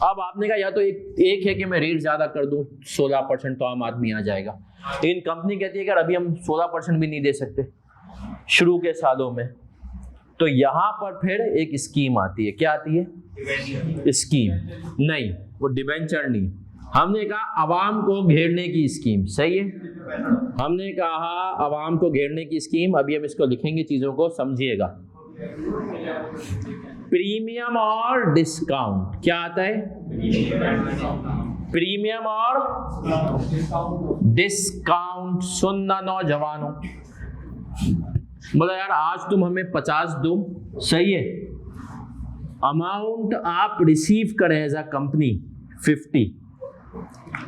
अब आपने कहा या तो एक है कि मैं रेट ज्यादा कर दूं 16% तो आम आदमी आ जाएगा, लेकिन कंपनी कहती है कि अभी हम 16% भी नहीं दे सकते शुरू के सालों में। तो यहां पर फिर एक स्कीम आती है। क्या आती है? स्कीम नहीं, वो डिबेंचर नहीं, हमने कहा अवाम को घेरने की स्कीम। सही है, हमने कहा अवाम को घेरने की स्कीम। अभी हम इसको लिखेंगे, चीजों को समझिएगा। प्रीमियम और डिस्काउंट। क्या आता है? प्रीमियम और डिस्काउंट। सुनना नौजवानों, बोला यार आज तुम हमें 50 दो, सही है, अमाउंट आप रिसीव करें एज अ कंपनी 50,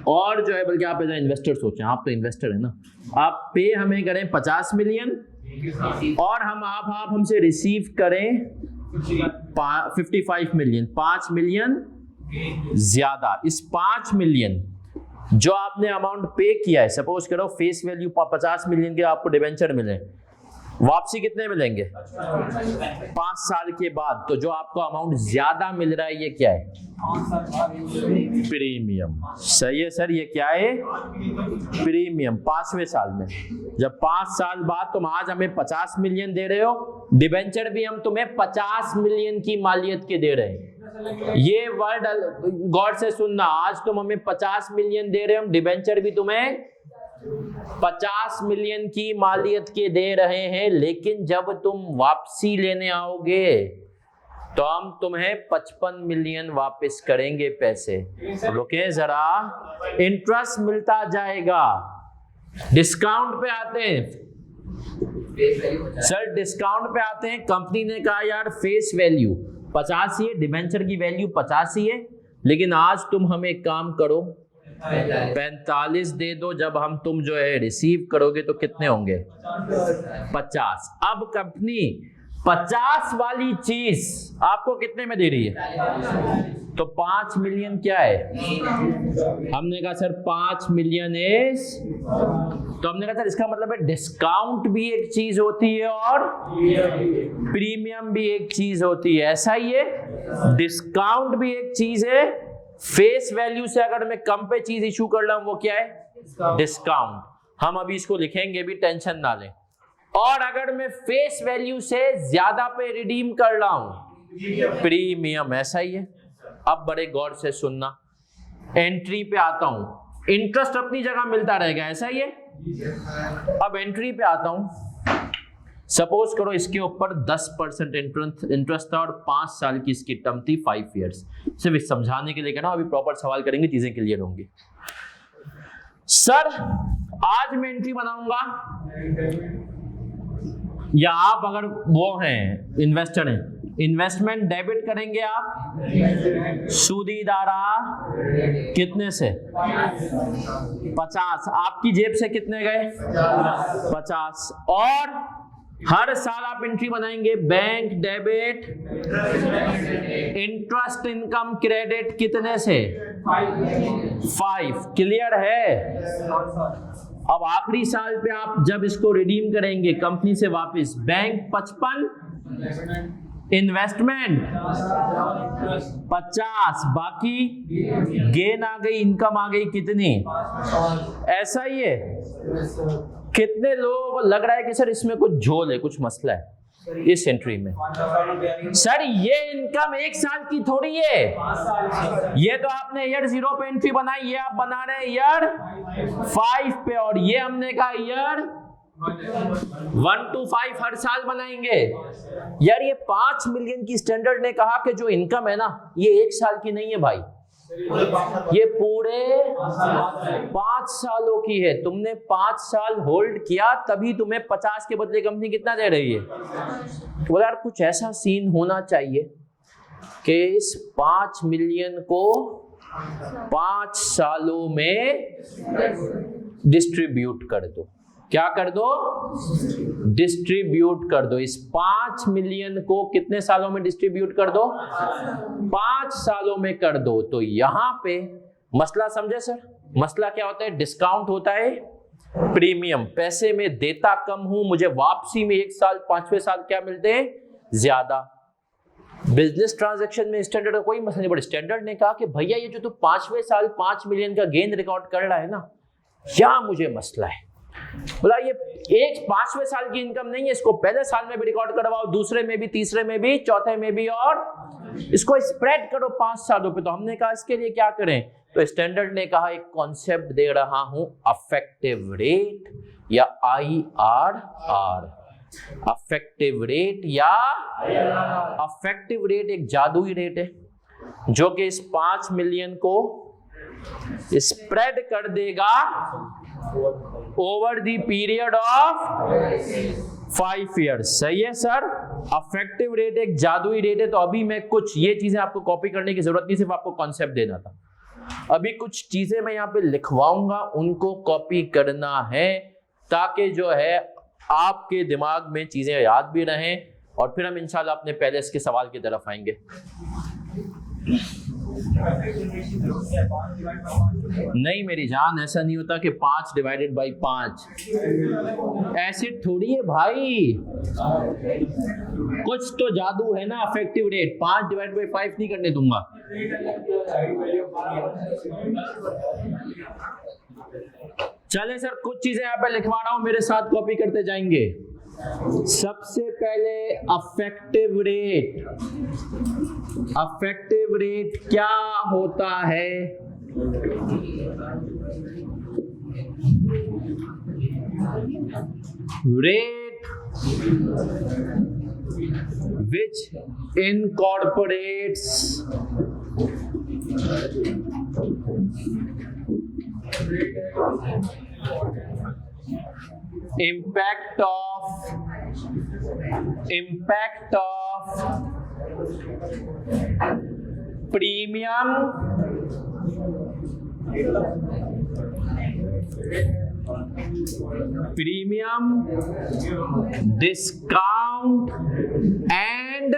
और जो है बल्कि आप एज अ इन्वेस्टर सोचें, आप तो इन्वेस्टर है ना, आप पे हमें करें 50 मिलियन और आप हमसे रिसीव करें 55 मिलियन, 5 मिलियन ज्यादा। इस 5 मिलियन जो आपने अमाउंट पे किया है, सपोज करो फेस वैल्यू 50 मिलियन के आपको डिबेंचर मिले, वापसी कितने मिलेंगे? 5 साल के बाद। तो जो आपको अमाउंट ज्यादा मिल रहा है ये क्या है? प्रीमियम। सही है सर, ये क्या है? प्रीमियम। 5वें साल में, जब 5 साल बाद तुम आज हमें 50 मिलियन दे रहे हो, डिबेंचर भी हम तुम्हें 50 मिलियन की मालियत के दे रहे हैं। ये वर्ड गौर से सुनना, आज तुम हमें 50 मिलियन दे रहे हो, हम डिबेंचर भी तुम्हें 50 मिलियन की मालियत के दे रहे हैं, लेकिन जब तुम वापसी लेने आओगे तो हम तुम्हें 55 मिलियन वापस करेंगे पैसे। रुके जरा, इंटरेस्ट मिलता जाएगा। डिस्काउंट पे आते हैं सर, डिस्काउंट पे आते हैं। कंपनी ने कहा यार फेस वैल्यू 50 ही है, डिबेंचर की वैल्यू 50 ही है, लेकिन आज तुम हमें एक काम करो 45 दे दो। जब हम तुम जो है रिसीव करोगे तो कितने होंगे? 50। अब कंपनी 50 वाली चीज आपको कितने में दे रही है? तो 5 मिलियन क्या है? हमने कहा सर 5 मिलियन इज, तो हमने कहा सर इसका मतलब है डिस्काउंट भी एक चीज होती है और प्रीमियम भी एक चीज होती है। ऐसा ही है, डिस्काउंट भी एक चीज है। फेस वैल्यू से अगर मैं कम पे चीज इशू कर रहा हूं वो क्या है? डिस्काउंट। हम अभी इसको लिखेंगे भी, टेंशन ना लें। और अगर मैं फेस वैल्यू से ज्यादा पे रिडीम कर रहा हूं, प्रीमियम। ऐसा ही है। अब बड़े गौर से सुनना, एंट्री पे आता हूं, इंटरेस्ट अपनी जगह मिलता रहेगा, ऐसा ही है। अब एंट्री पे आता हूं, सपोज करो इसके ऊपर 10% इंटरेस्ट था और 5 साल की इसकी टर्म थी, 5 इयर्स। सिर्फ समझाने के लिए कहना, अभी प्रॉपर सवाल करेंगे, चीजें क्लियर होंगी। सर आज मैं एंट्री बनाऊंगा, या आप अगर वो हैं इन्वेस्टर हैं, इन्वेस्टमेंट डेबिट करेंगे आप सूदीदारा कितने से? 50। आपकी जेब से कितने गए? 50। और हर साल आप एंट्री बनाएंगे bank debit interest income credit कितने से? 5। क्लियर है? अब आखिरी साल पे आप जब इसको रिडीम करेंगे कंपनी से वापस, बैंक 55, इन्वेस्टमेंट 50, बाकी गेन आ गई, इनकम आ गई कितनी? ऐसा ही है। कितने लोगों को लग रहा है कि सर इसमें कुछ झोल है, कुछ मसला है इस एंट्री में? सर ये इनकम एक साल की थोड़ी है, ये तो आपने ईयर 0 पे एंट्री बनाई, ये आप बना रहे हैं ईयर 5 पे, और ये हमने कहा ईयर 1 to 5 हर साल बनाएंगे। यार ये 5 मिलियन की स्टैंडर्ड ने कहा कि जो इनकम है ना ये एक साल की नहीं है भाई, ये पूरे 5 सालों की है। तुमने 5 साल होल्ड किया तभी तुम्हें 50 के बदले कंपनी कितना दे रही है? तो यार कुछ ऐसा सीन होना चाहिए कि इस 5 मिलियन को 5 सालों में डिस्ट्रीब्यूट कर दो। क्या कर दो? डिस्ट्रीब्यूट कर दो। इस 5 मिलियन को कितने सालों में डिस्ट्रीब्यूट कर दो? 5 सालों में कर दो। तो यहां पे मसला समझे सर? मसला क्या होता है? डिस्काउंट होता है प्रीमियम, पैसे में देता कम हूं, मुझे वापसी में 1 साल 5वें साल क्या मिलते हैं? ज्यादा। बिजनेस ट्रांजैक्शन में स्टैंडर्ड का कोई मसला नहीं, बट स्टैंडर्ड ने कहा कि भैया ये जो तू 5वें साल 5 मिलियन का गेन रिकॉर्ड कर रहा है ना, क्या मुझे मसला है। बोला ये एक 5वें साल की इनकम नहीं है, इसको पहले साल में भी रिकॉर्ड करवाओ, दूसरे में भी, तीसरे में भी, चौथे में भी, और इसको स्प्रेड करो 5 सालों पे। तो हमने कहा इसके लिए क्या करें? तो स्टैंडर्ड ने कहा एक कॉन्सेप्ट दे रहा हूं, अफेक्टिव रेट या IRR। अफेक्टिव रेट या अफेक्टिव रेट एक जादुई रेट है जो कि इस 5 मिलियन को स्प्रेड कर देगा over the period of 5 years. सही है सर? अफेक्टिव रेट एक जादुई रेट है। तो अभी मैं कुछ ये चीजें आपको कॉपी करने की जरूरत नहीं, सिर्फ आपको कॉन्सेप्ट देना था। अभी कुछ चीजें मैं यहाँ पे लिखवाऊंगा, उनको कॉपी करना है ताकि जो है आपके दिमाग में चीजें याद भी रहें, और फिर हम इंशाल्लाह अपने पहले इसके सवाल की तरफ आएंगे। नहीं मेरी जान, ऐसा नहीं होता कि 5 डिवाइडेड बाई 5, ऐसे थोड़ी है भाई। कुछ तो जादू है ना अफेक्टिव रेट। 5 डिवाइड बाई 5 नहीं करने दूंगा। चले सर, कुछ चीजें यहाँ पे लिखवा रहा हूं, मेरे साथ कॉपी करते जाएंगे। सबसे पहले अफेक्टिव रेट। अफेक्टिव रेट क्या होता है? Rate which incorporates impact of premium discount and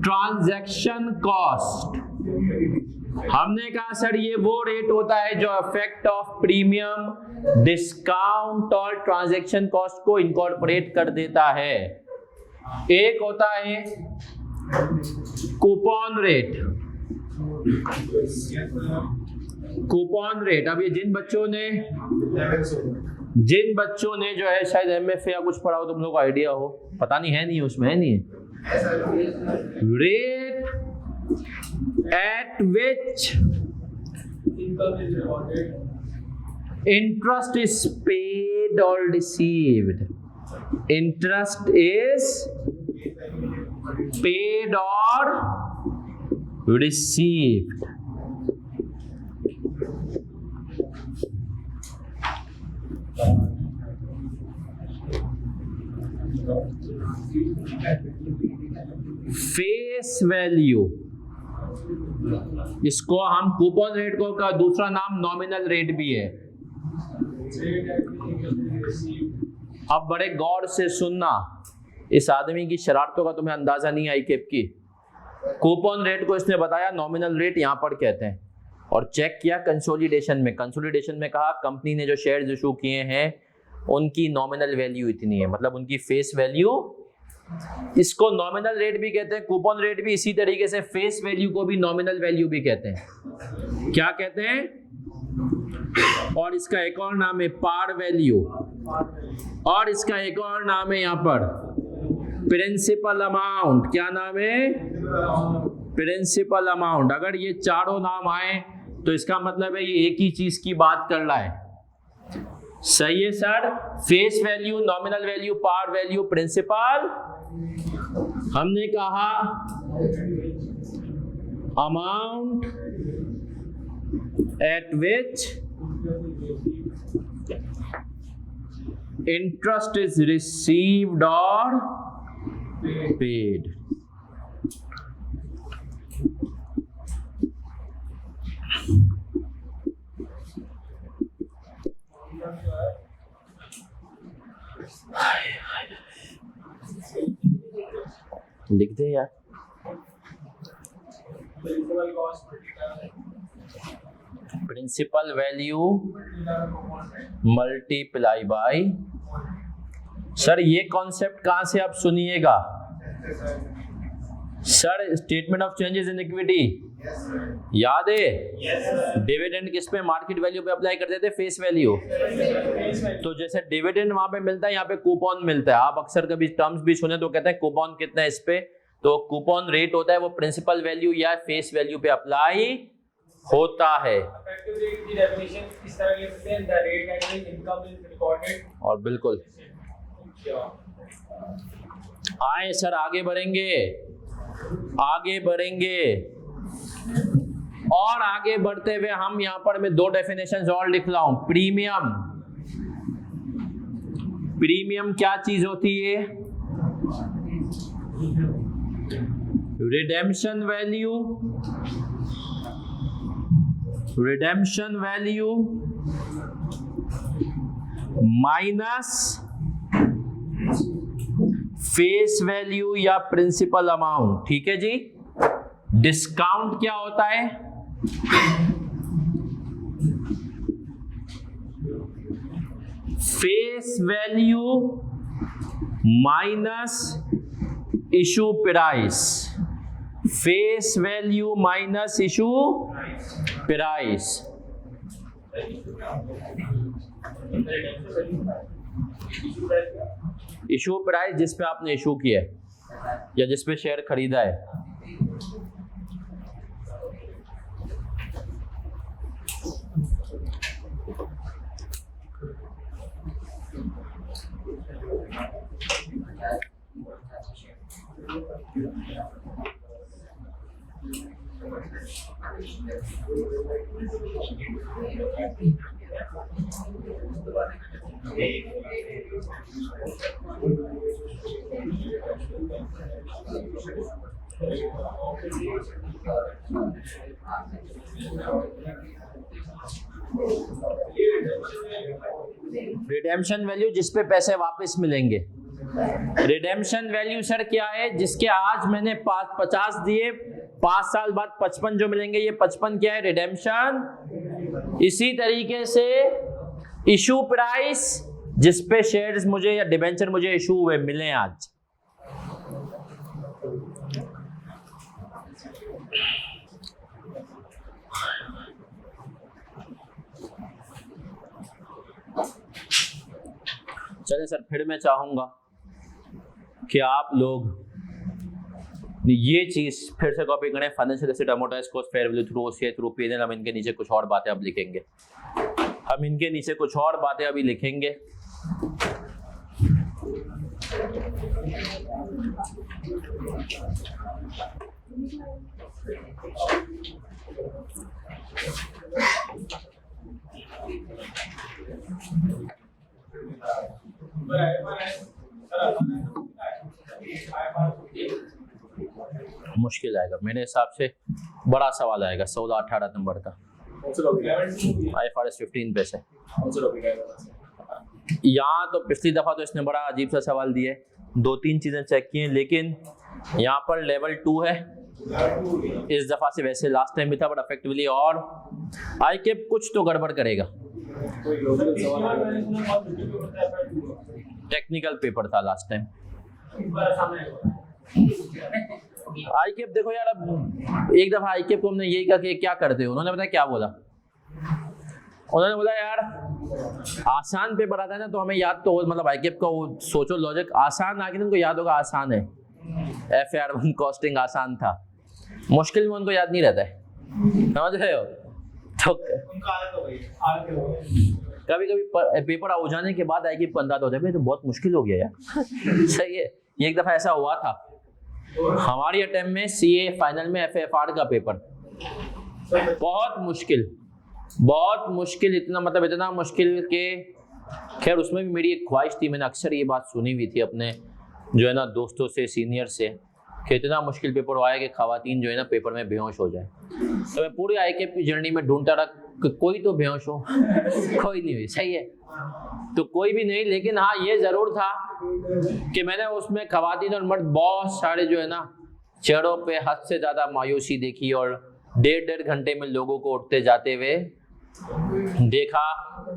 transaction cost. हमने कहा सर ये वो रेट होता है जो इफेक्ट ऑफ प्रीमियम, डिस्काउंट और ट्रांजैक्शन कॉस्ट को इनकॉर्पोरेट कर देता है। एक होता है कूपन रेट। कूपन रेट, अब ये जिन बच्चों ने जो है शायद MFA या कुछ पढ़ा हो, तुम लोग को आइडिया हो, पता नहीं है, नहीं उसमें है, नहीं है। Rate at which interest is paid or received. Interest is paid or received. Face value, इसको हम कूपन रेट को का दूसरा नाम नॉमिनल रेट भी है। अब बड़े गौर से सुनना, इस आदमी की शरारतों का तुम्हें अंदाजा नहीं आई केप की। कूपन रेट को इसने बताया नॉमिनल रेट यहां पर कहते हैं, और चेक किया कंसोलिडेशन में। कंसोलिडेशन में कहा कंपनी ने जो शेयर्स इशू किए हैं उनकी नॉमिनल वैल्यू इतनी है, मतलब उनकी फेस वैल्यू। इसको नॉमिनल रेट भी कहते हैं, कूपन रेट भी। इसी तरीके से फेस वैल्यू को भी नॉमिनल वैल्यू भी कहते हैं। क्या कहते हैं? और इसका एक और नाम है पार वैल्यू, और इसका एक और नाम है यहां पर प्रिंसिपल अमाउंट। क्या नाम है? Principal amount. अगर ये चारों नाम आए तो इसका मतलब है ये एक ही चीज की बात कर रहा है। सही है sir? Face value, nominal value, par value, principal. हमने कहा amount at which interest is received और पेड। लिख दे यार। Principal value multiply by. Sir ये कॉन्सेप्ट कहां से आप सुनिएगा? Sir statement of changes in equity याद है? डिविडेंड किस पे? मार्केट वैल्यू पे अप्लाई करते थे, फेस वैल्यू। तो जैसे डिविडेंड वहां पे मिलता है, यहाँ पे कूपन मिलता है। आप अक्सर कभी टर्म्स भी सुने तो कहते हैं कूपन कितना है इस पे, तो कूपन रेट होता है वो प्रिंसिपल वैल्यू या फेस वैल्यू पे अप्लाई होता है। और बिल्कुल आए सर, आगे बढ़ेंगे, आगे बढ़ेंगे। और आगे बढ़ते हुए हम यहां पर मैं दो डेफिनेशंस और लिख रहा हूं। प्रीमियम, प्रीमियम क्या चीज होती है? Redemption value, redemption value minus face value या प्रिंसिपल अमाउंट। ठीक है जी। डिस्काउंट क्या होता है? Face value minus issue price, face value minus issue price. Issue price जिस पे आपने इशू किया है या जिस पे शेयर खरीदा है। रिडेम्पशन वैल्यू जिस पे पैसे वापस मिलेंगे। रिडेम्पशन वैल्यू सर क्या है? जिसके आज मैंने 50 दिए, 5 साल बाद 55 जो मिलेंगे, ये 55 क्या है? रिडेम्पशन। इसी तरीके से इशू प्राइस जिस पे शेयर्स मुझे या डिबेंचर मुझे इशू हुए मिले आज। चले सर, फिर मैं चाहूंगा कि आप लोग ये चीज फिर से कॉपी करें। Financial asset amortised cost fair value through OCI through PNL. हम इनके नीचे कुछ और बातें अब लिखेंगे, हम इनके नीचे कुछ और बातें अभी लिखेंगे। मुश्किल आएगा मेरे हिसाब से, बड़ा सवाल आएगा 16-18 नंबर का। IFRS 15 पे से यहाँ तो पिछली दफा तो इसने बड़ा अजीब सा सवाल दिया है, 2-3 चीजें चेक की हैं, लेकिन यहाँ पर लेवल 2 है इस दफा से, वैसे लास्ट टाइम भी था बट इफेक्टिवली, और ICAP कुछ तो गड़बड़ करेगा। टेक्निकल पेपर था लास्ट टाइम। ICAP देखो यार, अब एक दफा ICAP को हमने यही कहा कि क्या करते हो, उन्होंने पता क्या बोला, उन्होंने बोला यार आसान पेपर आता है ना तो हमें याद तो हो, मतलब ICAP का वो सोचो लॉजिक आसान आ गया, उनको याद होगा आसान है, FAR1 कॉस्टिंग आसान था, मुश्किल में उनको याद नहीं रहता है, समझ रहे हो। तो कभी कभी पेपर हो जाने के बाद ICAP को अंदाजा होता है तो बहुत मुश्किल हो गया यार सही है। ये एक दफा ऐसा हुआ था हमारी अटेम्प्ट में CA फाइनल में FFR का पेपर, बहुत मुश्किल, इतना मतलब इतना मुश्किल के, खैर उसमें भी मेरी एक ख्वाहिश थी, मैंने अक्सर ये बात सुनी हुई थी अपने जो है ना दोस्तों से, सीनियर से, कि इतना मुश्किल पेपर आया कि खवातीन जो है ना पेपर में बेहोश हो जाए। तो मैं पूरी ICAP की जर्नी में ढूंढता रहा कि कोई तो बेहोश हो कोई नहीं हुई, सही है, तो कोई भी नहीं, लेकिन हाँ ये जरूर था कि मैंने उसमें खवातीन और मर्द बहुत सारे जो है ना चेहरों पे हद से ज्यादा मायूसी देखी, और 1.5 घंटे में लोगों को उठते जाते हुए देखा।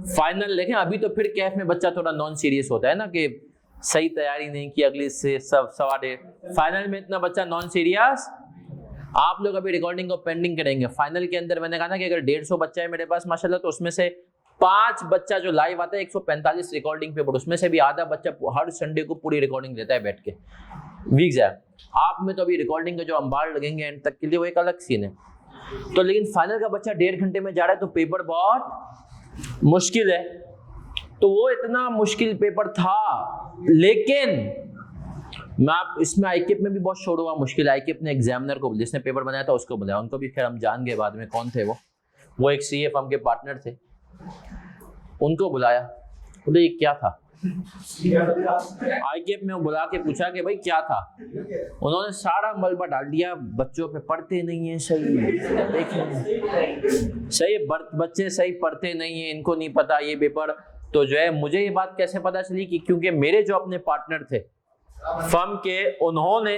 फाइनल लेकिन अभी तो फिर कैफ में बच्चा थोड़ा नॉन सीरियस होता है ना कि सही तैयारी नहीं की, अगली से सब 1.25 फाइनल में इतना बच्चा नॉन सीरियस। आप लोग अभी रिकॉर्डिंग को पेंडिंग करेंगे, फाइनल के अंदर मैंने कहा ना कि अगर 150 बच्चा है मेरे पास माशाल्लाह, तो उसमें से 5 बच्चा जो लाइव आता है, 145 रिकॉर्डिंग पेपर, उसमें से भी आधा बच्चा हर संडे को पूरी रिकॉर्डिंग देता है बैठ के वीक्स है। आप में तो अभी रिकॉर्डिंग के जो अंबार लगेंगे एंड तक के लिए वो एक अलग सीन है। तो लेकिन फाइनल का बच्चा 1.5 घंटे में जा रहा है तो पेपर बहुत मुश्किल है, तो वो इतना मुश्किल पेपर था। लेकिन मैं आप इसमें ICAP में भी बहुत शोर हुआ मुश्किल। ICAP ने एग्जामिनर को, जिसने पेपर बनाया था उसको बुलाया, उनको भी खैर हम जान गए बाद में कौन थे वो एक CA फर्म के पार्टनर थे, उनको बुलाया, बोले ये क्या था। ICAP में बुला के पूछा कि भाई क्या था, उन्होंने सारा मलबा डाल दिया, बच्चों पे पढ़ते नहीं है सही, देखिए सही बच्चे सही पढ़ते नहीं है, इनको नहीं पता ये पेपर। तो जो है मुझे ये बात कैसे पता चली कि क्योंकि मेरे जो अपने पार्टनर थे फर्म के, उन्होंने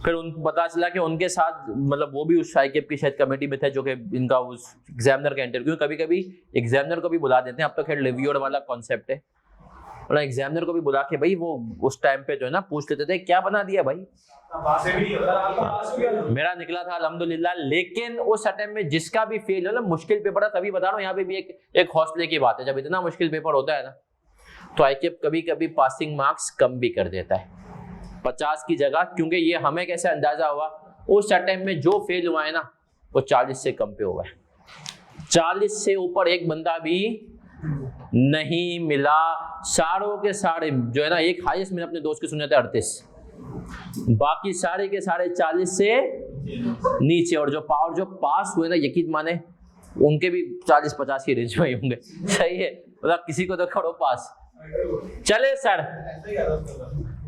फिर उनको पता चला कि उनके साथ मतलब वो भी उस ICAP की शायद कमेटी में थे जो कि इनका उस एग्जामिनर का इंटरव्यू, कभी कभी एग्जामिनर को भी बुला देते हैं, अब तो खैर रिव्यूअर वाला कॉन्सेप्ट है, और एग्जामिनर को भी बुला के भाई वो उस टाइम पे जो है ना पूछ लेते थे क्या बना दिया भाई, मेरा निकला था अल्हम्दुलिल्लाह। लेकिन उस अटेम्प्ट में जिसका भी फेल हो ना, मुश्किल पेपर है, तभी बता रहा हूँ यहाँ पे भी एक हौसले की बात है, जब इतना मुश्किल पेपर होता है ना तो ICAP कभी कभी पासिंग मार्क्स कम भी कर देता है 50 की जगह, क्योंकि ये हमें कैसे अंदाजा हुआ, उस अटेम्प्ट में जो फेल हुआ है ना वो 40 से कम पे हुआ है, 40 से ऊपर एक बंदा भी नहीं मिला। सारों के सारे जो है ना, एक हाईएस्ट मैंने अपने दोस्त के सुने थे 38, बाकी सारे के सारे 40 से नीचे, और जो पास हुए ना यकीन माने उनके भी 40-50 की रेंज में होंगे, सही है, मतलब किसी को तो करो पास। चले सर,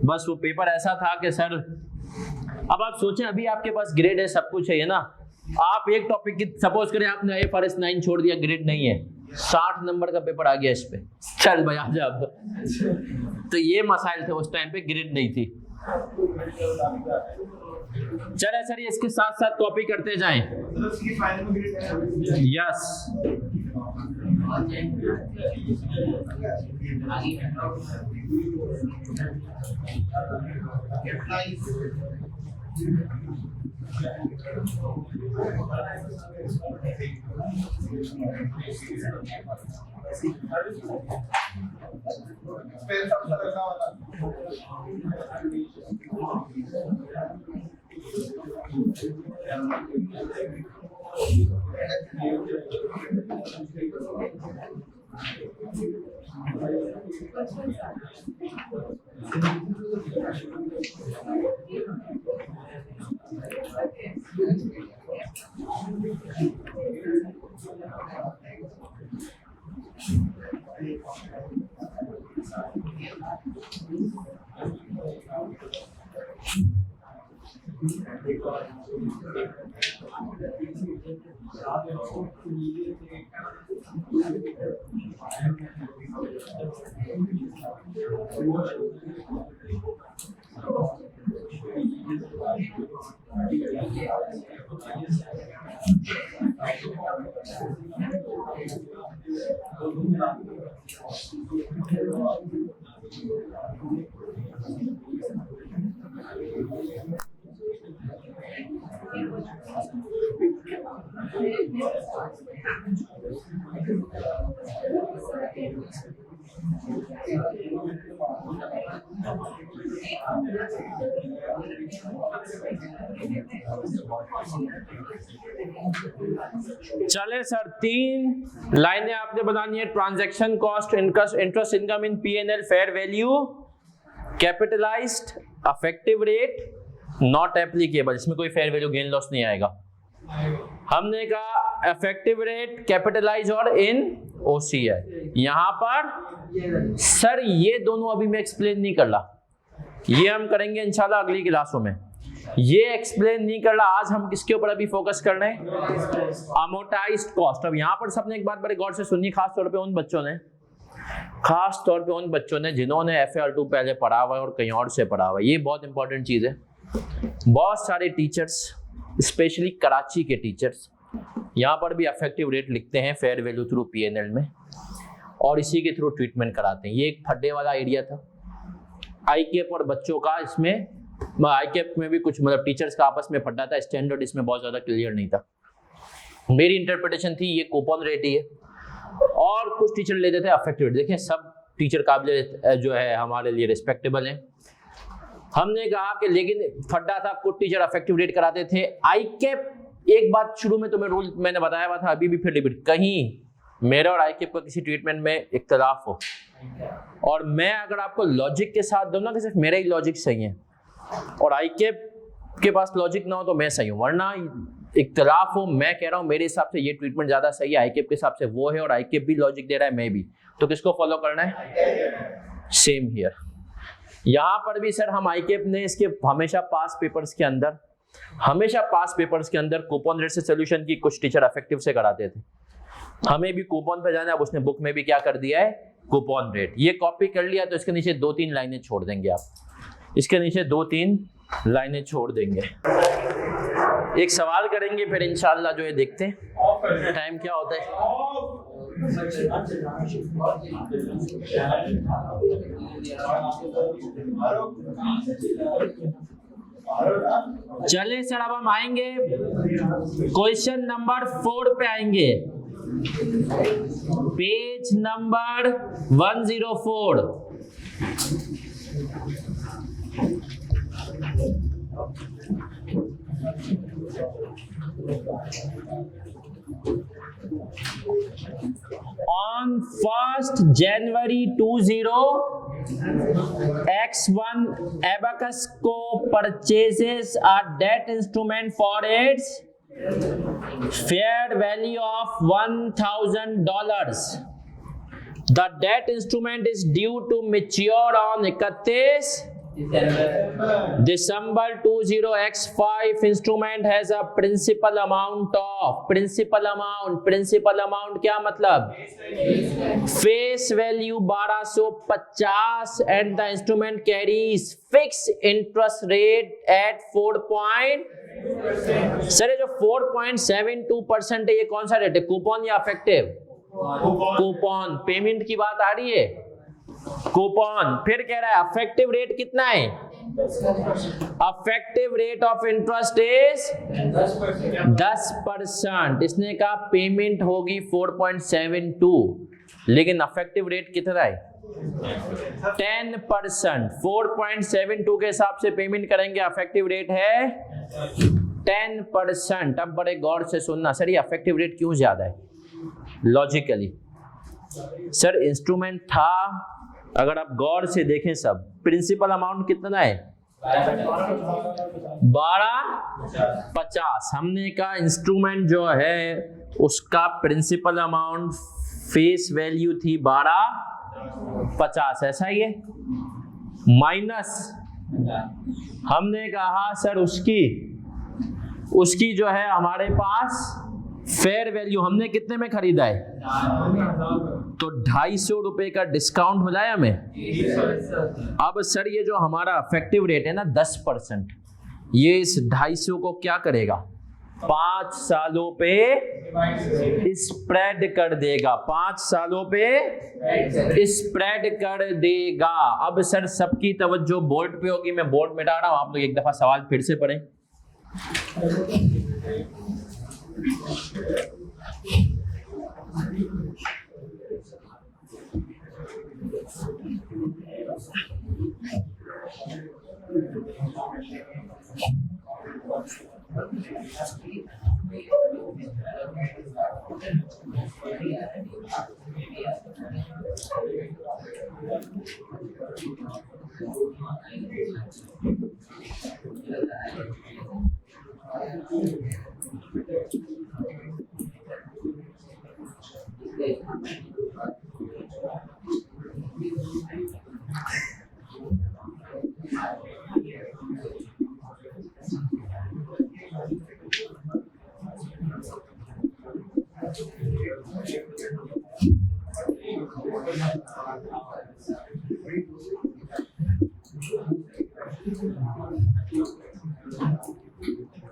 बस वो पेपर ऐसा था कि सर, अब आप सोचें अभी आपके पास ग्रेड है, सब कुछ है ना, आप एक टॉपिक की सपोज करें आपने IFRS 9 छोड़ दिया, ग्रेड नहीं है, 60 नंबर का पेपर आ गया इस पे, चल भाई आ जा अब। तो ये मसाइल थे उस टाइम पे, ग्रेड नहीं थी। चले सर, ये इसके साथ साथ कॉपी करते जाएं। यस, चले सर, 3 लाइनें आपने बतानी है। Transaction cost, interest income in P&L, fair value, capitalised, affective rate, not applicable, इसमें कोई फेयर वैल्यू गेन लॉस नहीं आएगा। हमने कहा इफेक्टिव रेट, कैपिटलाइज और इन OCI। यहां पर सर ये दोनों अभी मैं एक्सप्लेन नहीं कर रहा, ये हम करेंगे इंशाल्लाह अगली क्लासों में। ये एक्सप्लेन नहीं कर रहा, आज हम किसके ऊपर अभी फोकस कर रहे हैं? Amortised cost. अब यहां पर सबने एक बात बड़े गौर से सुनिए, खास तौर पे उन बच्चों ने जिन्होंने FAR2 पहले पढ़ा हुआ है और कहीं और से पढ़ा हुआ है। ये बहुत इंपॉर्टेंट चीज है। बहुत सारे टीचर्स, स्पेशली कराची के टीचर्स, यहाँ पर भी अफेक्टिव रेट लिखते हैं फेयर वैल्यू थ्रू P&L में, और इसी के थ्रू ट्रीटमेंट कराते हैं। ये एक फड्डे वाला एरिया था ICAP और बच्चों का। इसमें ICAP में भी कुछ मतलब टीचर्स का आपस में फड्डा था, स्टैंडर्ड इसमें बहुत ज्यादा क्लियर नहीं था। मेरी इंटरप्रिटेशन थी ये कूपन रेट ही है, और कुछ टीचर लेते थे अफेक्टिव रेट। देखिए सब टीचर काबिल जो है हमारे लिए रिस्पेक्टेबल है। हमने कहा कि लेकिन फड्डा था, कुछ टीचर अफेक्टिव रेट कराते थे। ICAP, एक बात शुरू में तुम्हें रूल मैंने बताया हुआ था, अभी भी फिर रिपीट, कहीं मेरा और ICAP का किसी ट्रीटमेंट में इख्तलाफ हो और मैं अगर आपको लॉजिक के साथ दूं ना कि सिर्फ मेरा ही लॉजिक सही है और ICAP के पास लॉजिक ना हो तो मैं सही हूं, वरना इख्तलाफ हो, मैं कह रहा हूं मेरे हिसाब से ये ट्रीटमेंट ज्यादा सही है, ICAP के हिसाब से वो है, और ICAP भी लॉजिक दे रहा है, मैं भी, तो किसको फॉलो करना है? Same here. यहां पर भी सर हम ICAP ने इसके हमेशा पास पेपर्स के अंदर कूपन रेट से सोल्यूशन की कुछ टीचर अफेक्टिव से कराते थे। हमें भी कूपन पे जाना है, अब उसने बुक में भी क्या कर दिया है? Coupon rate. ये कॉपी कर लिया तो इसके नीचे 2-3 लाइनें छोड़ देंगे आप, इसके नीचे 2-3 लाइनें छोड़ देंगे। एक सवाल करेंगे फिर इंशाल्लाह जो है देखते हैं टाइम क्या होता है। चले सर, अब हम आएंगे क्वेश्चन नंबर 4 पे आएंगे, page number 104। On 1st January 20, X1 Abacus Co purchases a debt instrument for its fair value of $1,000. The debt instrument is due to mature on 31 December 20. X5 instrument has a principal amount क्या मतलब? Face value 1250 and the instrument carries fixed interest rate at 4. Sir ये जो 4.72% है, ये कौन सा रेट है? कूपन या अफेक्टिव? कूपन। पेमेंट की बात आ रही है, कूपन। फिर कह रहा है अफेक्टिव रेट कितना है? Affective rate of interest is 10%। इसने कहा पेमेंट होगी 4.72, लेकिन अफेक्टिव रेट कितना है? 10%। 4.72 के हिसाब से पेमेंट करेंगे, अफेक्टिव रेट है 10%। अब बड़े गौर से सुनना, सर ये अफेक्टिव रेट क्यों ज्यादा है? लॉजिकली सर इंस्ट्रूमेंट था, अगर आप गौर से देखें सब, प्रिंसिपल अमाउंट कितना है? 1250। हमने कहा इंस्ट्रूमेंट जो है उसका प्रिंसिपल अमाउंट फेस वैल्यू थी 1250, ऐसा ही है, माइनस हमने कहा सर उसकी उसकी जो है हमारे पास फेयर वैल्यू हमने कितने में खरीदा है, तो 250 रुपए का डिस्काउंट मिला है हमें। अब सर ये जो हमारा इफेक्टिव रेट है ना 10%, ये इस 250 को क्या करेगा, 5 सालों पे स्प्रेड कर देगा, 5 सालों पे स्प्रेड कर देगा। अब सर सबकी तवज्जो बोर्ड पे होगी, मैं बोर्ड मिटा रहा हूं, आप लोग एक दफा सवाल फिर से पढ़ें।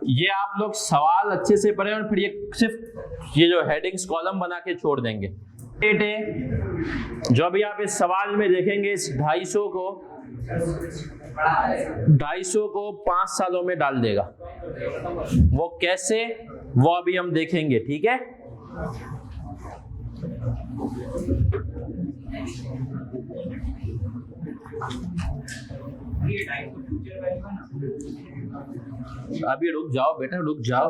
ये आप लोग सवाल अच्छे से पढ़ें और फिर ये सिर्फ ये जो हेडिंग्स कॉलम बना के छोड़ देंगे। रेट है जो अभी आप इस सवाल में देखेंगे, इस 250 को 5 सालों में डाल देगा। वो कैसे, वो अभी हम देखेंगे, ठीक है। अभी रुक जाओ बेटा, रुक जाओ।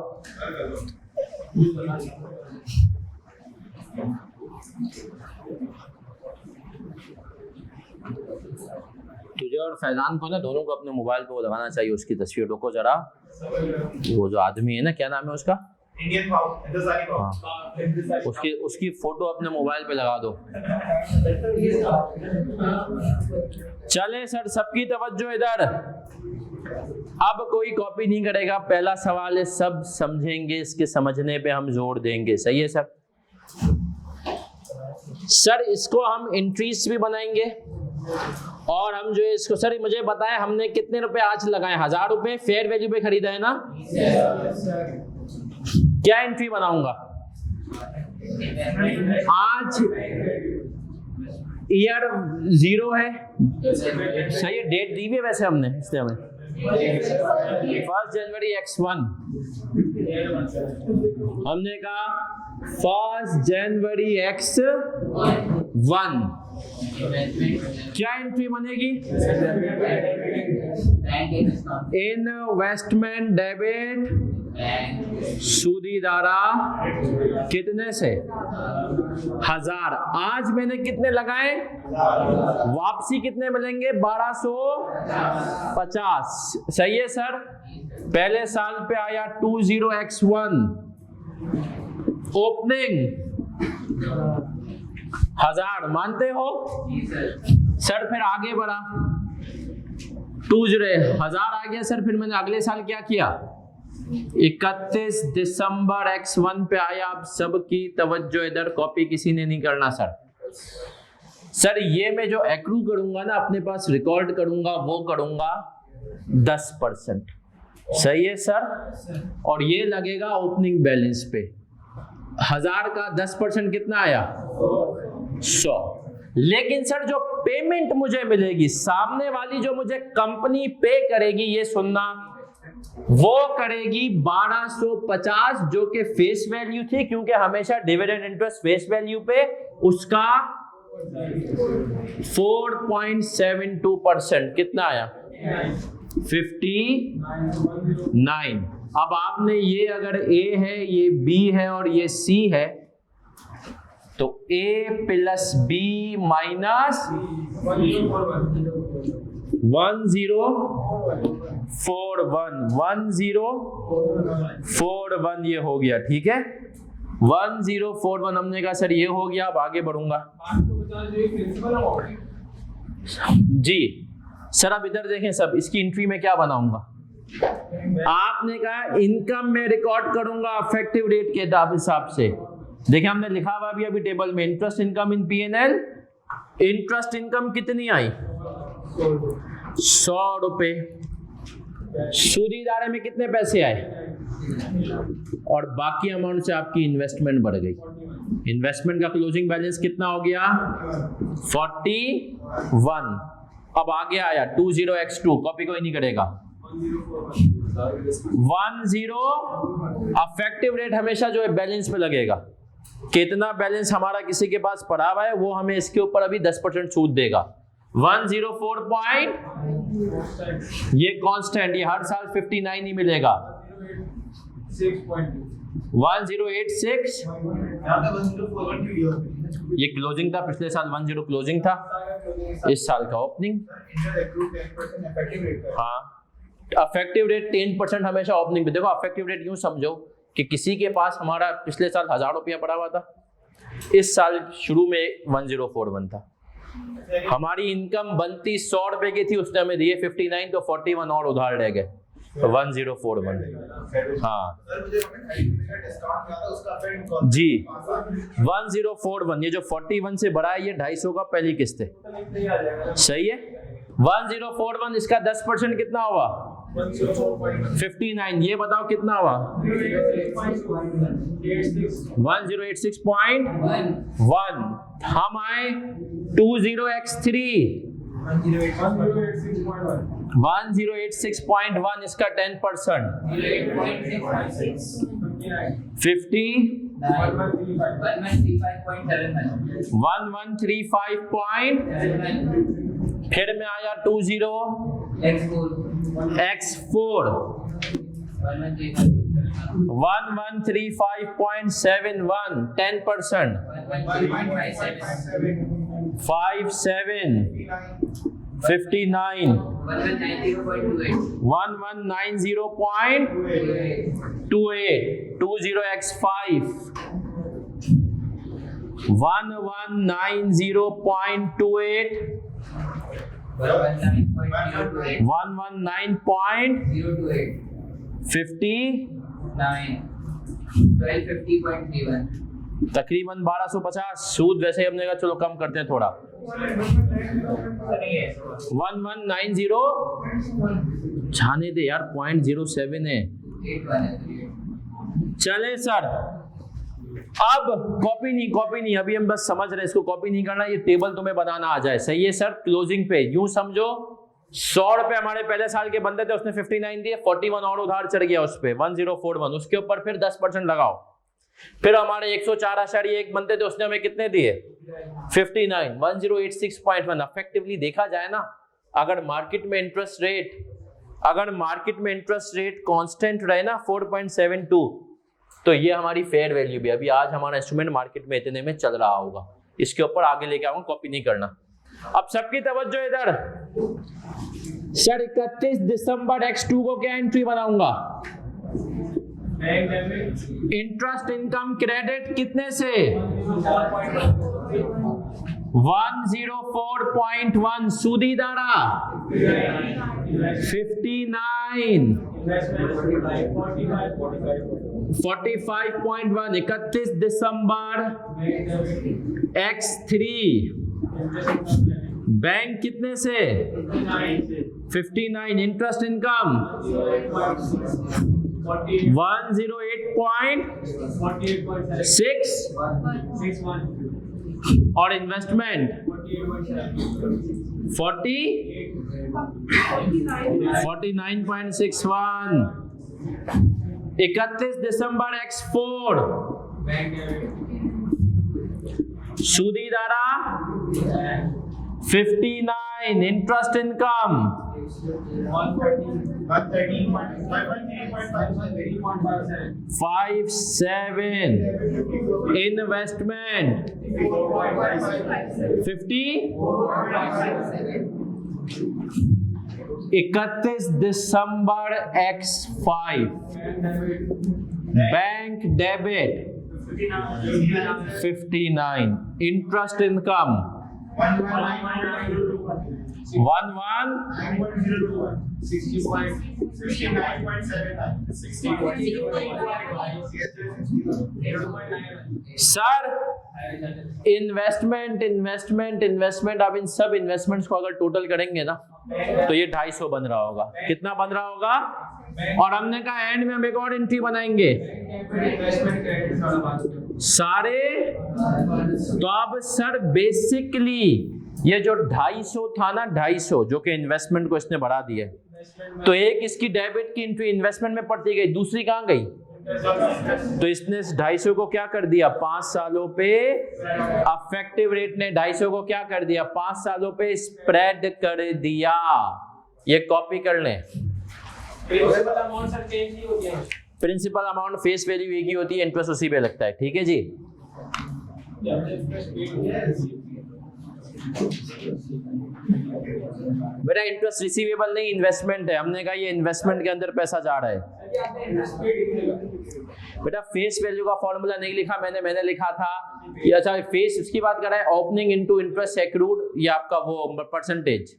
तुझे और फैजान को ना दोनों को अपने मोबाइल पे वो लगाना चाहिए, उसकी तस्वीर। रुको जरा, वो जो आदमी है ना, क्या नाम है उसका, इंडियन पाव, हिंदुस्तानी पाव। हाँ, उसकी फोटो अपने मोबाइल पे लगा दो। चले सर, सबकी तवज्जो इधर। अब कोई कॉपी नहीं करेगा, पहला सवाल है, सब समझेंगे, इसके समझने पे हम जोर देंगे, सही है सर। सर इसको हम एंट्रीज भी बनाएंगे और हम जो है इसको, सर मुझे बताएं हमने कितने रुपए आज लगाए, 1000 रुपए फेयर वैल्यू पे खरीदा है ना। क्या एंट्री बनाऊंगा आज, ईयर 0 है, सही है, डेट दी हुई है वैसे हमने, इसलिए हमें 1 जनवरी x1 हमने कहा 1 जनवरी x1। क्या एंट्री बनेगी, इन्वेस्टमेंट डेबिट सूदी दारा कितने से 1000। आज मैंने कितने लगाए, वापसी कितने मिलेंगे, 1250, सही है सर। पहले साल पे आया 20x1, ओपनिंग 1000, मानते हो सर। फिर आगे बढ़ा, 1000 आ गया सर। फिर मैंने अगले साल क्या किया, 31 दिसंबर x1 पे आया। आप सबकी तवज्जो इधर, कॉपी किसी ने नहीं करना सर। सर ये मैं जो एक्रू करूंगा ना, अपने पास रिकॉर्ड करूंगा, वो करूंगा 10%, सही है सर। और ये लगेगा ओपनिंग बैलेंस पे। 1000 का 10% कितना आया, 100। लेकिन सर जो पेमेंट मुझे मिलेगी, सामने वाली जो मुझे कंपनी पे करेगी, ये सुनना, वो करेगी 1250, जो कि फेस वैल्यू थी, क्योंकि हमेशा डिविडेंड इंटरेस्ट फेस वैल्यू पे, उसका 4.72%। कितना आया, 59। अब आपने ये, अगर A है, ये B है और ये C है, तो A प्लस B माइनस 1041 ये हो गया, ठीक है। 1041 हमने कहा सर ये हो गया। अब आगे बढ़ूंगा जी सर। अब इधर देखें सब, इसकी एंट्री में क्या बनाऊंगा, आपने कहा इनकम में रिकॉर्ड करूंगा इफेक्टिव रेट के हिसाब से। देखिए हमने लिखा हुआ अभी टेबल में interest income in P&L। Interest income कितनी आई? 100 रुपए। सूदी इदारे में कितने पैसे आए? और बाकी अमाउंट से आपकी इन्वेस्टमेंट बढ़ गई। इन्वेस्टमेंट का क्लोजिंग बैलेंस कितना हो गया? 41। अब आगे आया 20x2, कॉपी कोई नहीं करेगा। 10 अफेक्टिव रेट हमेशा जो है बैलेंस पे लगेगा। कितना बैलेंस हमारा किसी के पास पड़ा हुआ है वो हमें इसके ऊपर अभी 10% छूट देगा। 104 पॉइंट, ये कांस्टेंट, ये हर साल 59 ही मिलेगा। 1086, ये क्लोजिंग था, पिछले साल 10 क्लोजिंग था, इस साल का ओपनिंग। हाँ, अफेक्टिव रेट 10% हमेशा ओपनिंग पे। देखो अफेक्टिव रेट यूं समझो कि किसी के पास हमारा पिछले साल 1000 रुपया पड़ा हुआ था, इस साल शुरू में 1041 था। हमारी इनकम बनती 100 रुपए की थी, उसने हमें दिए 59, तो 41 और उधार रह गए, 1041। हाँ जी, 1041। ये जो 41 से बड़ा है ये 250 का पहली किस्त है, सही है। 1041, इसका 10% कितना हुआ? 59। ये बताओ कितना हुआ? 1086.1। हम आए 20x3, 1086.1, इसका 10%, 1135.7, फिर में आया 20x4, 1135.71, 10%, 57, 59, 1190.28, 20x5, 1190.28, 119.50, 1250.31, तकरीबन 1250। सूद वैसे ही हमने कहा चलो कम करते हैं थोड़ा, 1190, जाने दे यार, 0.07 है। चले सर, अब कॉपी नहीं, अभी हम बस समझ रहे हैं, इसको कॉपी नहीं करना, ये टेबल तुम्हें बनाना आ जाए, सही है सर। क्लोजिंग पे यूं समझो 100 रुपए हमारे पहले साल के बंदे थे, उसने 59 दिए, 41 और उधार चढ़ गया उस पे 1041, उसके ऊपर फिर 10% लगाओ। फिर हमारे 104.1 बनते थे, उसने हमें कितने दिए? 59, 1086.1। इफेक्टिवली देखा जाए ना, अगर मार्केट में इंटरेस्ट रेट कांस्टेंट रहे ना 4.72, तो ये हमारी फेयर वैल्यू भी, अभी आज हमारा इंस्ट्रूमेंट मार्केट में इतने में चल रहा होगा। इसके ऊपर आगे लेके आऊंगा, कॉपी नहीं करना। अब सबकी तवज्जो इधर। सर 31 दिसंबर x2 को क्या एंट्री बनाऊंगा? इंटरेस्ट इनकम क्रेडिट कितने से? 104.1। सूदी दारा 59, 45.1। 31 दिसंबर x3, बैंक कितने से? 59। इंटरेस्ट इनकम 108.6 और इन्वेस्टमेंट 49.61। 31 दिसंबर x4, सूदी दारा 59। Interest income 57। इन्वेस्टमेंट 50। 31 दिसंबर x5, bank debit 59। Interest income sir investment आप इन सब इन्वेस्टमेंट्स को अगर टोटल करेंगे ना तो ये 250 बन रहा होगा। कितना बन रहा होगा? और हमने कहा एंड में हम एक और एंट्री बनाएंगे सारे। तो अब सर बेसिकली ये जो 250 था ना, 250 जो कि इन्वेस्टमेंट को इसने बढ़ा दिया, तो एक इसकी डेबिट की एंट्री इन्वेस्टमेंट में पड़ती गई, दूसरी कहां गई? तो इसने इस 250 को क्या कर दिया 5 सालों पे, अफेक्टिव रेट ने 250 को क्या कर दिया 5 सालों पे स्प्रेड कर दिया। ये कॉपी कर लें। प्रिंसिपल अमाउंट फेस वैल्यू एक ही होती है, इंटरेस्ट उसी पे लगता है। ठीक है जी। बेटा इंटरेस्ट रिसीवेबल नहीं, इन्वेस्टमेंट है। हमने कहा ये इन्वेस्टमेंट के अंदर पैसा जा रहा है। बेटा फेस वैल्यू का फॉर्मूला नहीं लिखा मैंने लिखा था ये। अच्छा फेस उसकी बात कर रहा है, ओपनिंग इनटू इंटरेस्ट एक्रूड, ये आपका वो परसेंटेज।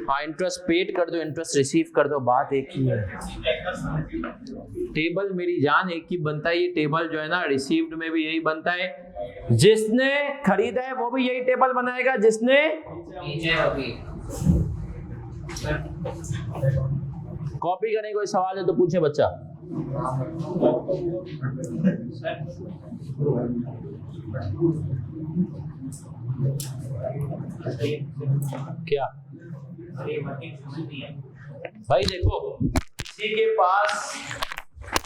हाँ इंटरेस्ट पेड कर दो, इंटरेस्ट रिसीव कर दो, बात एक ही है। टेबल मेरी जान एक ही बनता है। ये टेबल जो है ना रिसीव्ड में भी यही बनता है, जिसने खरीदा है वो भी यही टेबल बनाएगा, जिसने कॉपी करने कोई सवाल है तो पूछे बच्चा। क्या भाई देखो, किसी के पास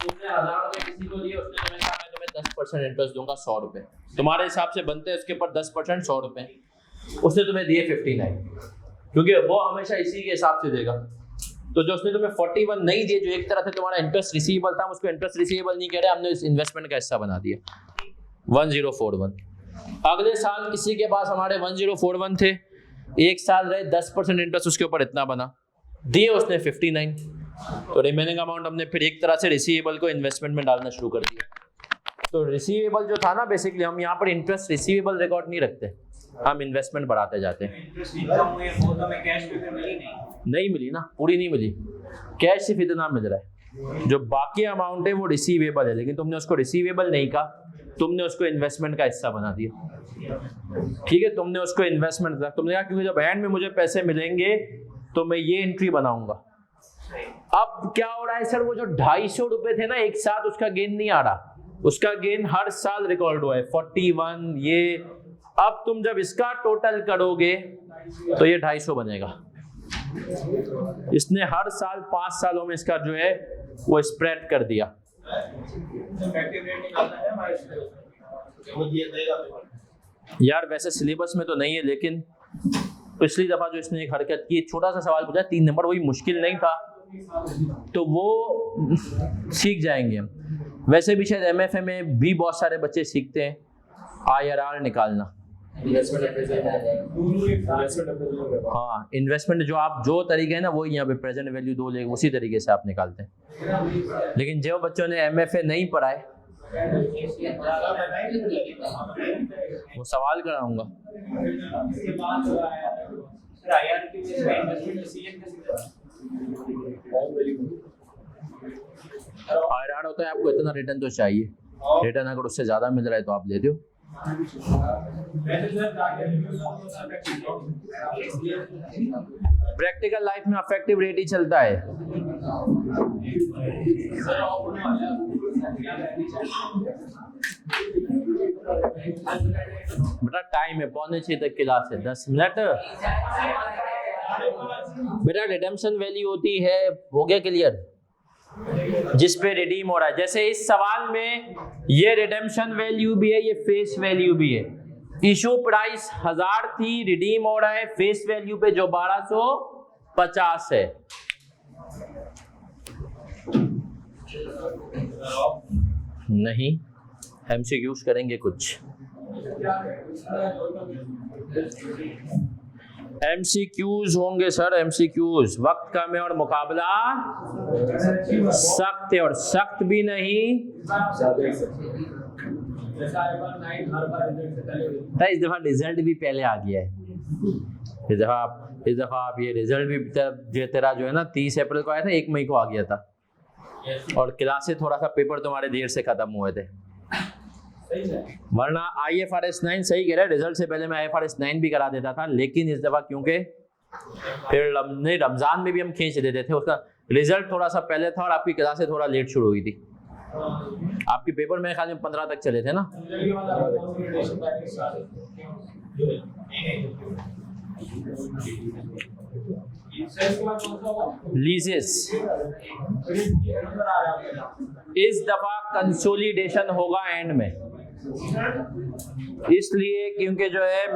तुमने 1000 रुपए किसी को दिए, उसने तुम्हें कहा मैं तुम्हें 10% इंटरेस्ट दूंगा 100 रुपए, तुम्हारे हिसाब से बनते हैं उसके ऊपर 10% 100 रुपए, उसने तुम्हें दिए 59, क्योंकि वो हमेशा इसी के हिसाब से देगा। तो जो उसने तुम्हें 41 नहीं दिए, जो एक तरह से तुम्हारा इंटरेस्ट रिसीवेबल था, उसको इंटरेस्ट रिसीवेबल नहीं कह रहे, हमने इस इन्वेस्टमेंट का हिस्सा बना दिया 1041। अगले साल किसी के पास हमारे 1041 थे, एक साल रहे 10% इंटरेस्ट उसके ऊपर इतना बना, दिए उसने 59, तो रिमेनिंग अमाउंट हमने फिर एक तरह से रिसीवेबल को इन्वेस्टमेंट में डालना शुरू कर दिया। तो रिसीवेबल जो था ना, बेसिकली हम यहाँ पर इंटरेस्ट रिसीवेबल रिकॉर्ड नहीं रखते, हम इन्वेस्टमेंट बढ़ाते जाते हैं। नहीं मिली ना, पूरी नहीं मिली, कैश सिर्फ इतना मिल रहा है, जो बाकी अमाउंट है वो रिसीवेबल है, लेकिन तुमने उसको रिसीवेबल नहीं कहा, तुमने उसको इन्वेस्टमेंट का हिस्सा बना दिया। ठीक है, तुमने उसको इन्वेस्टमेंट, तुमने कहा क्योंकि जब एंड में मुझे पैसे मिलेंगे तो मैं ये एंट्री बनाऊंगा। अब क्या हो रहा है सर, वो जो 250 रुपए थे ना एक साथ, उसका गेन नहीं आ रहा, उसका गेन हर साल रिकॉर्ड हुआ है 41 ये। अब तुम जब इसका टोटल करोगे तो ये 250 बनेगा। इसने हर साल 5 सालों में इसका जो है वो स्प्रेड कर दिया। यार वैसे सिलेबस में तो नहीं है, लेकिन पिछली दफा जो इसने एक हरकत की, छोटा सा सवाल पूछा 3 नंबर, वही मुश्किल नहीं था, तो वो सीख जाएंगे हम। वैसे भी शायद MFA में भी बहुत सारे बच्चे सीखते हैं IRR निकालना। हाँ इन्वेस्टमेंट जो आप जो तरीके है ना, वो यहाँ पे प्रेजेंट वैल्यू 2 ले उसी तरीके से आप निकालते हैं। लेकिन जो बच्चों ने MFA नहीं पढ़ाए वो सवाल कराऊंगा। IRR होता है आपको इतना रिटर्न तो चाहिए, रिटर्न अगर उससे ज्यादा मिल रहा है तो आप ले दो। प्रैक्टिकल लाइफ में अफेक्टिव रेट ही चलता है। बेटा टाइम है 5:45 तक क्लास है, 10 मिनट। बेटा रिडेम्पशन वैल्यू होती है, हो गया क्लियर, जिस पे रिडीम हो रहा है। जैसे इस सवाल में ये रिडेम्पशन वैल्यू भी है, ये फेस वैल्यू भी है। इशू प्राइस 1000 थी, रिडीम हो रहा है फेस वैल्यू पे जो 1250 है। नहीं, MCQs करेंगे कुछ। MCQs होंगे सर, MCQs। वक्त कम है और मुकाबला सख्त है, और सख्त भी नहीं तो इस दफा रिजल्ट भी पहले आ गया है। इस दफा आप ये रिजल्ट भी तेरा जो है ना 30 अप्रैल को आया था, 1 मई को आ गया था, और क्लासे थोड़ा सा पेपर तुम्हारे देर से खत्म हुए थे। वरना IFRS 9 सही कह रहा है, रिजल्ट से पहले मैं IFRS 9 भी करा देता था, लेकिन इस दफा क्योंकि फिर रमजान में भी हम खींच देते थे, उसका रिजल्ट थोड़ा सा पहले था और आपकी क्लासे थोड़ा लेट शुरू हुई थी। आपके पेपर मेरे ख्याल में 15 तक चले थे ना। लीजेस इस दफा कंसोलिडेशन होगा एंड में, इसलिए क्योंकि जो है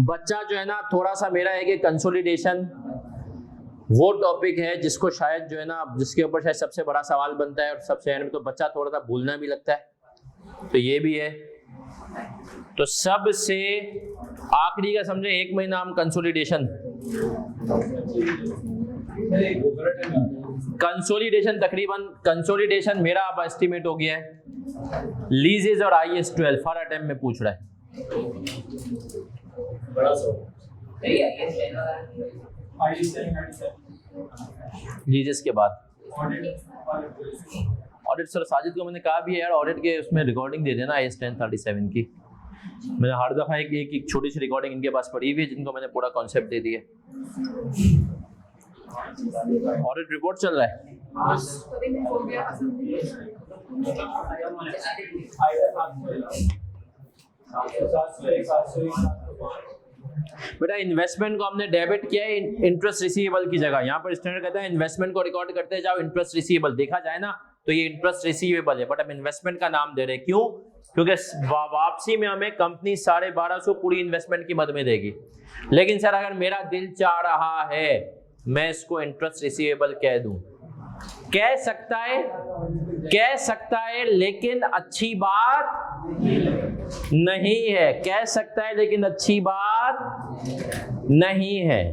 बच्चा जो है ना थोड़ा सा मेरा है कि कंसोलिडेशन वो टॉपिक है जिसको शायद जो है ना जिसके ऊपर शायद सबसे बड़ा सवाल बनता है, और सबसे एंड में तो बच्चा थोड़ा सा भूलना भी लगता है, तो ये भी है। तो सबसे आखिरी का समझे 1 महीना हम कंसोलिडेशन तकरीबन कंसोलिडेशन मेरा अब एस्टिमेट हो गया है। लीजेस और IAS 12 हर अटेम्प्ट में पूछ रहा है। लीजेस के बाद ऑडिट, सर साजिद को मैंने कहा भी है यार ऑडिट के उसमें रिकॉर्डिंग दे देना IAS 1037 की। मैंने हर दफा एक छोटी सी रिकॉर्डिंग इनके पास पड़ी हुई है जिनको मैंने पूरा कॉन्सेप्ट दे दिया। ऑडिट रिपोर्ट चल रहा है। बेटा इन्वेस्टमेंट को हमने डेबिट किया है इंटरेस्ट रिसीवेबल की जगह। यहाँ पर स्टैंडर्ड कहता है इन्वेस्टमेंट को रिकॉर्ड करते जाओ इंटरेस्ट रिसीवेबल। देखा जाए ना तो ये इंटरेस्ट रिसीवेबल है, बट हम इन्वेस्टमेंट का नाम दे रहे हैं। क्यों? क्योंकि वापसी में हमें कंपनी 1250 पूरी इन्वेस्टमेंट की मद में देगी। लेकिन सर अगर मेरा दिल चाह रहा है मैं इसको इंटरेस्ट रिसीवेबल कह दूं, कह सकता है लेकिन अच्छी बात नहीं है। कह सकता है लेकिन अच्छी बात नहीं है।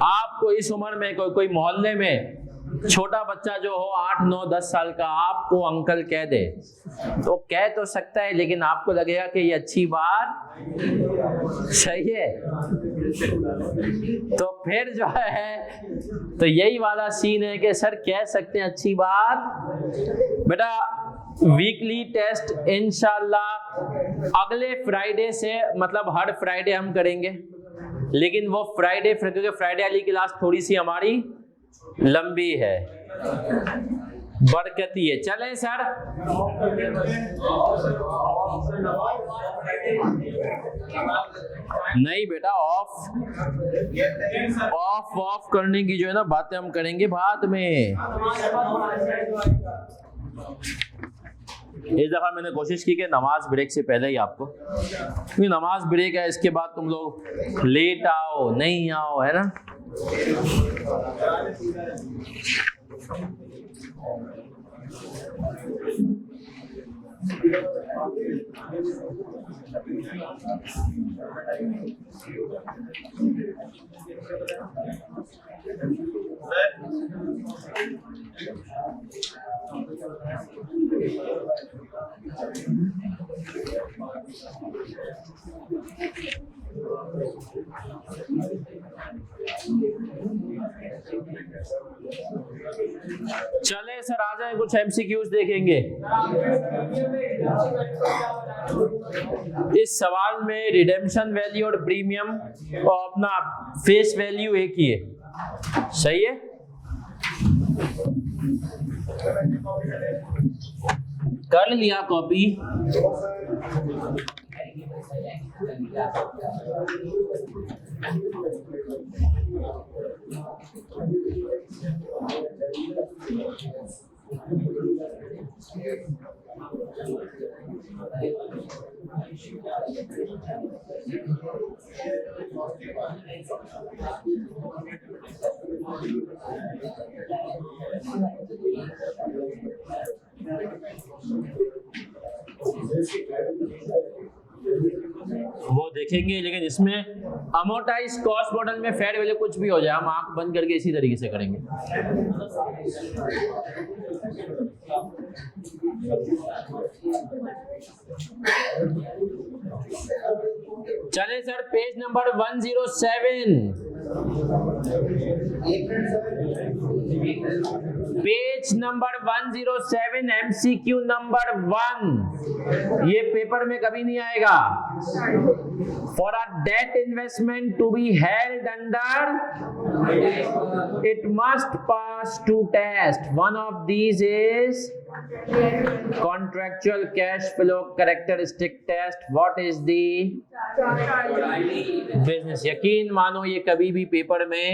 आपको इस उम्र में कोई मोहल्ले में छोटा बच्चा जो हो 8, 9, 10 साल का आपको अंकल कह दे तो कह तो सकता है, लेकिन आपको लगेगा कि ये अच्छी बात सही है। तो फिर जो है तो यही वाला सीन है कि सर कह सकते हैं अच्छी बात। बेटा वीकली टेस्ट इंशाल्लाह अगले फ्राइडे से, मतलब हर फ्राइडे हम करेंगे, लेकिन वो फ्राइडे क्योंकि फ्राइडे वाली क्लास थोड़ी सी हमारी लंबी है, बरकती है। चलें सर, नहीं बेटा ऑफ करने की जो है ना बातें हम करेंगे बाद में। इस दफा मैंने कोशिश की कि नमाज ब्रेक से पहले ही आपको, क्योंकि नमाज ब्रेक है इसके बाद तुम लोग लेट आओ नहीं आओ, है ना। चले सर आ जाए, कुछ MCQs देखेंगे। इस सवाल में रिडेम्पशन वैल्यू और प्रीमियम और अपना फेस वैल्यू एक ही है, सही है। कर लिया कॉपी? वो देखेंगे, लेकिन इसमें अमोर्टाइज कॉस्ट मॉडल में फेयर वैल्यू कुछ भी हो जाए, हम आंख बंद करके इसी तरीके से करेंगे। चले sir page number 107, page number 107 MCQ number 1। ये पेपर में कभी नहीं आएगा। For a debt investment to be held under it must pass two test. One of these is contractual cash flow characteristic test. What is the business? यकीन मानो ये कभी भी पेपर में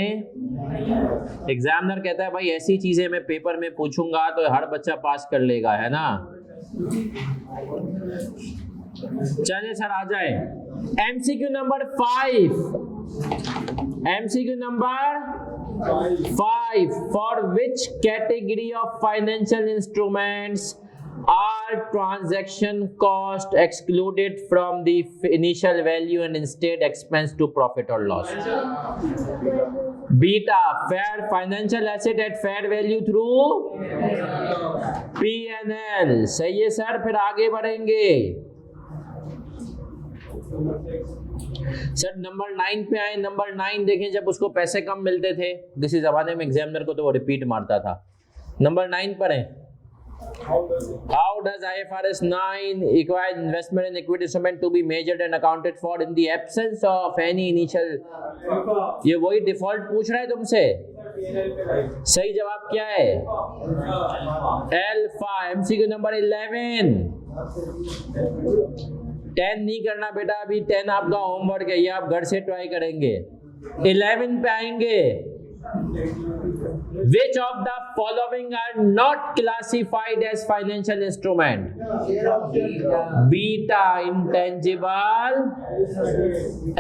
एग्जामिनर कहता है भाई ऐसी चीजें मैं पेपर में पूछूंगा तो हर बच्चा पास कर लेगा, है ना। चलिए सर आ जाए MCQ number 5। MCQ number 5, for which category of financial instruments are transaction cost excluded from the initial value and instead expensed to profit or loss? Beta, fair financial asset at fair value through P&L। सही है सर, फिर आगे बढ़ेंगे सर। नंबर 9 पे आए। नंबर 9 देखें, जब उसको पैसे कम मिलते थे किसी जमाने में एग्जामिनर को तो वो रिपीट मारता था। नंबर 9 पर है, How does IFRS 9 require investment in equity instrument to be measured and accounted for in the absence of any initial? ये वही डिफॉल्ट पूछ रहा है तुमसे। सही जवाब क्या है? अल्फा। MCQ number 11। 10 नहीं करना बेटा, अभी 10 आपका होमवर्क है, ये आप घर से ट्राई करेंगे। 11 पे आएंगे। Which of the following are not classified as financial instrument? Beta, intangible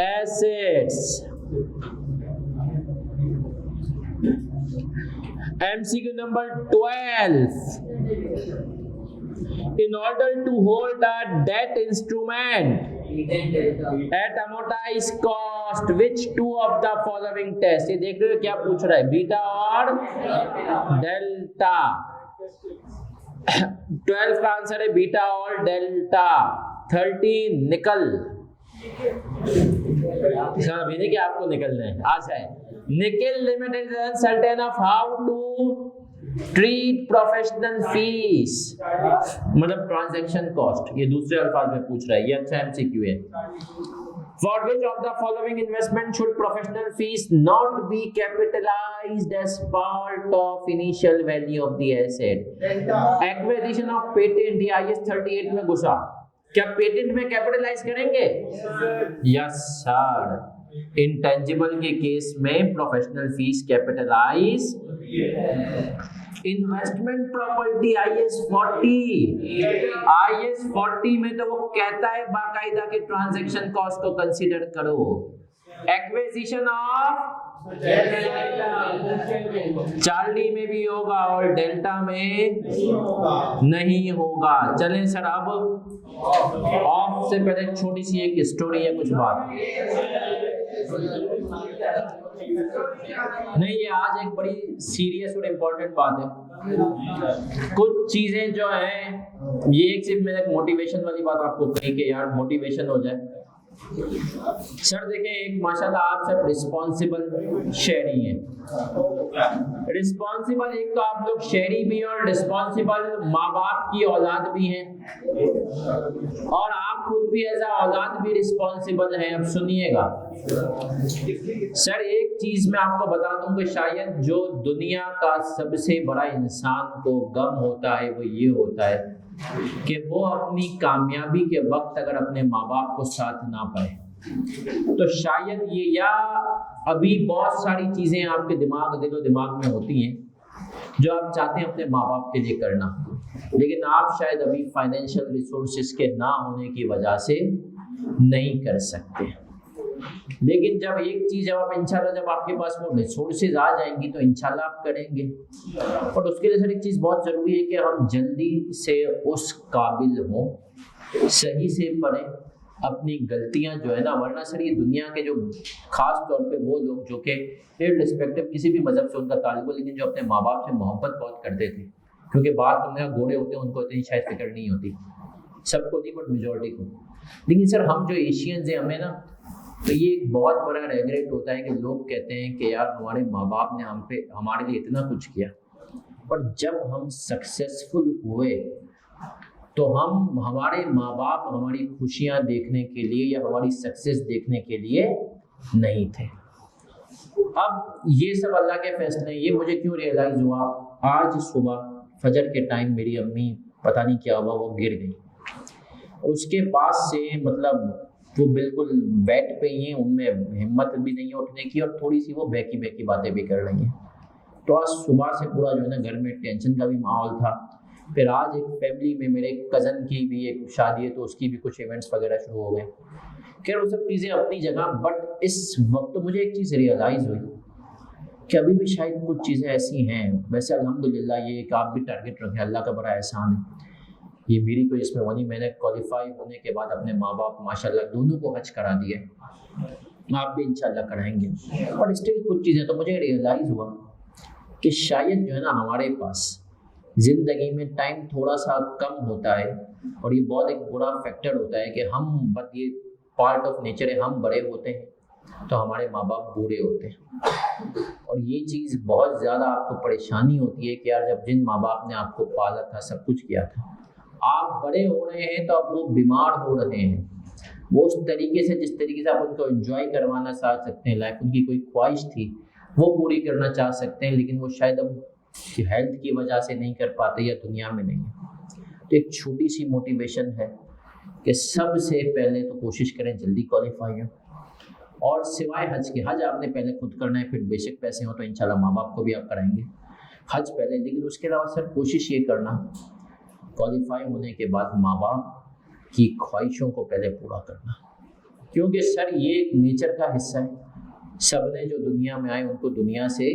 assets। MCQ number 12। In order to hold a debt instrument at amortized cost, which two of the following tests? ये देख रहे हो क्या पूछ रहा है, बीटा और डेल्टा। 12 का आंसर है बीटा और डेल्टा। 13 निकल, अभी नहीं कि आपको निकलना है, आ जाए। निकल limited certain of how to treat professional fees, मतलब ट्रांजैक्शन कॉस्ट, ये दूसरे अल्फाज में पूछ रहा है, ये अच्छा MCQ है। For which of the following investment should professional fees not be capitalised as part of initial value of the asset? Acquisition of patent, ये IS 38 में घुसा, क्या पेटेंट में कैपिटलाइज करेंगे? Yes sir. इंटेंजिबल के केस में professional fees capitalise. Investment property IS 40 में तो वो कहता है बाकायदा के ट्रांजैक्शन कॉस्ट को कंसीडर करो। एक्विजिशन ऑफ चार्ली में भी होगा और डेल्टा में नहीं होगा। चलें सर, अब ऑफ से पहले छोटी सी एक स्टोरी है, कुछ बात नहीं, ये आज एक बड़ी सीरियस और इम्पोर्टेंट बात है। कुछ चीजें जो हैं, ये एक सिर्फ मैंने मोटिवेशन वाली बात आपको कही कि यार मोटिवेशन हो जाए। सर देखें, एक माशाल्लाह आप सब रिस्पॉन्सिबल शहरी हैं। रिस्पॉन्सिबल एक तो आप लोग शहरी भी और रिस्पॉन्सिबल माँ बाप की औलाद भी हैं, और आप खुद भी एज अ औलाद भी रिस्पॉन्सिबल हैं। अब सुनिएगा सर, एक चीज मैं आपको बता दूं कि शायद जो दुनिया का सबसे बड़ा इंसान को गम होता है वो ये होता है कि वो अपनी कामयाबी के वक्त अगर अपने माँ बाप को साथ ना पाए, तो शायद ये, या अभी बहुत सारी चीजें आपके दिलो दिमाग में होती हैं जो आप चाहते हैं अपने माँ बाप के लिए करना, लेकिन आप शायद अभी फाइनेंशियल रिसोर्सेज के ना होने की वजह से नहीं कर सकते। लेकिन जब एक चीज, जब आप इंशाल्लाह, जब आपके पास वो रिसोर्सेज आ जाएंगी तो इंशाल्लाह आप करेंगे। और उसके लिए सर एक चीज बहुत जरूरी है कि हम जल्दी से उस काबिल हों, सही से पढ़ें अपनी गलतियां जो है ना, वरना सर ये दुनिया के जो खास तौर पे वो लोग जो कि इररिस्पेक्टिव किसी भी मजहब से उनका ताल्लुक हो, लेकिन जो अपने माँ बाप से मोहब्बत बहुत करते थे, क्योंकि बाहर तुमने गोरे होते हैं उनको इतनी शायद फिक्र नहीं होती, सबको नहीं बट मेजोरिटी को। लेकिन सर हम जो एशियंस हैं, हमें ना तो ये एक बहुत बड़ा रेग्रेट होता है कि लोग कहते हैं कि यार हमारे माँ बाप ने हम पे हमारे लिए इतना कुछ किया, पर जब हम सक्सेसफुल हुए तो हम हमारे माँ बाप हमारी खुशियाँ देखने के लिए या हमारी सक्सेस देखने के लिए नहीं थे। अब ये सब अल्लाह के फैसले हैं। ये मुझे क्यों रियलाइज़ हुआ, आज सुबह फजर के टाइम मेरी अम्मी पता नहीं क्या हुआ वो गिर गई, उसके पास से मतलब वो बिल्कुल बेड पे ही हैं, उनमें हिम्मत भी नहीं है उठने की और थोड़ी सी वो बहकी बहकी बातें भी कर रही हैं। तो आज सुबह से पूरा जो है ना घर में टेंशन का भी माहौल था। फिर आज एक फैमिली में मेरे कज़न की भी एक शादी है तो उसकी भी कुछ इवेंट्स वगैरह शुरू हो गए। खैर वो सब चीज़ें अपनी जगह, बट इस वक्त तो मुझे एक चीज़ रियलाइज़ हुई कि अभी भी शायद कुछ चीज़ें ऐसी हैं। वैसे अल्हम्दुलिल्लाह ये एक आप भी टारगेट रखें, अल्लाह का बड़ा एहसान है। ये मेरी कोई इसमें वही, मैंने क्वालिफाई होने के बाद अपने माँ बाप माशाल्लाह दोनों को हज करा दिए, आप भी इंशाल्लाह कराएंगे। और स्टिल कुछ चीज़ें तो मुझे रियलाइज़ हुआ कि शायद जो है ना हमारे पास ज़िंदगी में टाइम थोड़ा सा कम होता है और ये बहुत एक बुरा फैक्टर होता है कि हम, बट ये पार्ट ऑफ नेचर है, हम बड़े होते हैं तो हमारे माँ बाप बूढ़े होते हैं। और ये चीज़ बहुत ज़्यादा आपको परेशानी होती है कि यार जब जिन माँ बाप ने आपको पाला था, सब कुछ किया था, आप बड़े हो रहे हैं तो अब वो बीमार हो रहे हैं। वो उस तरीके से जिस तरीके से आप उनको एंजॉय करवाना चाह सकते हैं, लाइफ उनकी कोई ख्वाहिश थी वो पूरी करना चाह सकते हैं, लेकिन वो शायद अब हेल्थ की वजह से नहीं कर पाते या दुनिया में नहीं है। तो एक छोटी सी मोटिवेशन है कि सबसे पहले तो कोशिश करें जल्दी क्वालिफाई हो, और सिवाय हज के, हज आपने पहले खुद करना है, फिर बेशक पैसे हो तो इंशाल्लाह माँ बाप को भी आप कराएंगे हज पहले, लेकिन उसके अलावा सर कोशिश ये करना क्वालिफाई होने के बाद माँ बाप की ख्वाहिशों को पहले पूरा करना, क्योंकि सर ये एक नेचर का हिस्सा है। सबने जो दुनिया में आए उनको दुनिया से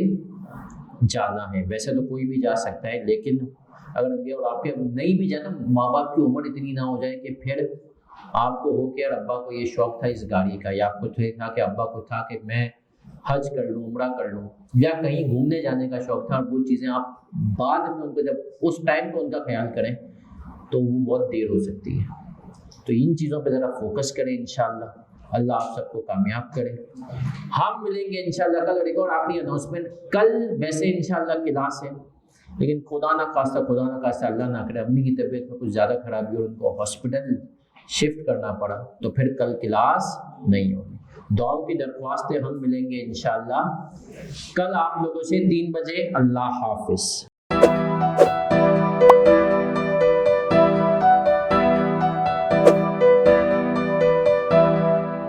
जाना है। वैसे तो कोई भी जा सकता है, लेकिन अगर अभी और आपके नहीं भी जाना, माँ बाप की उम्र इतनी ना हो जाए कि फिर आपको हो कि यार अब्बा को ये शौक था इस गाड़ी का, या आपको था कि अब्बा को था कि मैं हज कर लूँ, उम्रा कर लूँ, या कहीं घूमने जाने का शौक था, और वो चीज़ें आप बाद में उनको जब उस टाइम पे उनका ख्याल करें तो वो बहुत देर हो सकती है। तो इन चीज़ों पे ज़रा फोकस करें, इंशाल्लाह अल्लाह आप सबको कामयाब करे। हम मिलेंगे इंशाल्लाह कल। और एक और आखिरी अनाउंसमेंट, कल वैसे इंशाल्लाह क्लास है, लेकिन खुदा ना खास्ता अल्लाह ना करे अम्मी की तबीयत में कुछ ज़्यादा खराबी और उनको हॉस्पिटल शिफ्ट करना पड़ा, तो फिर कल क्लास नहीं होगी। दुआओं की दरख्वास्त है, हम मिलेंगे इंशाल्लाह कल आप लोगों से 3 बजे। अल्लाह हाफिज़।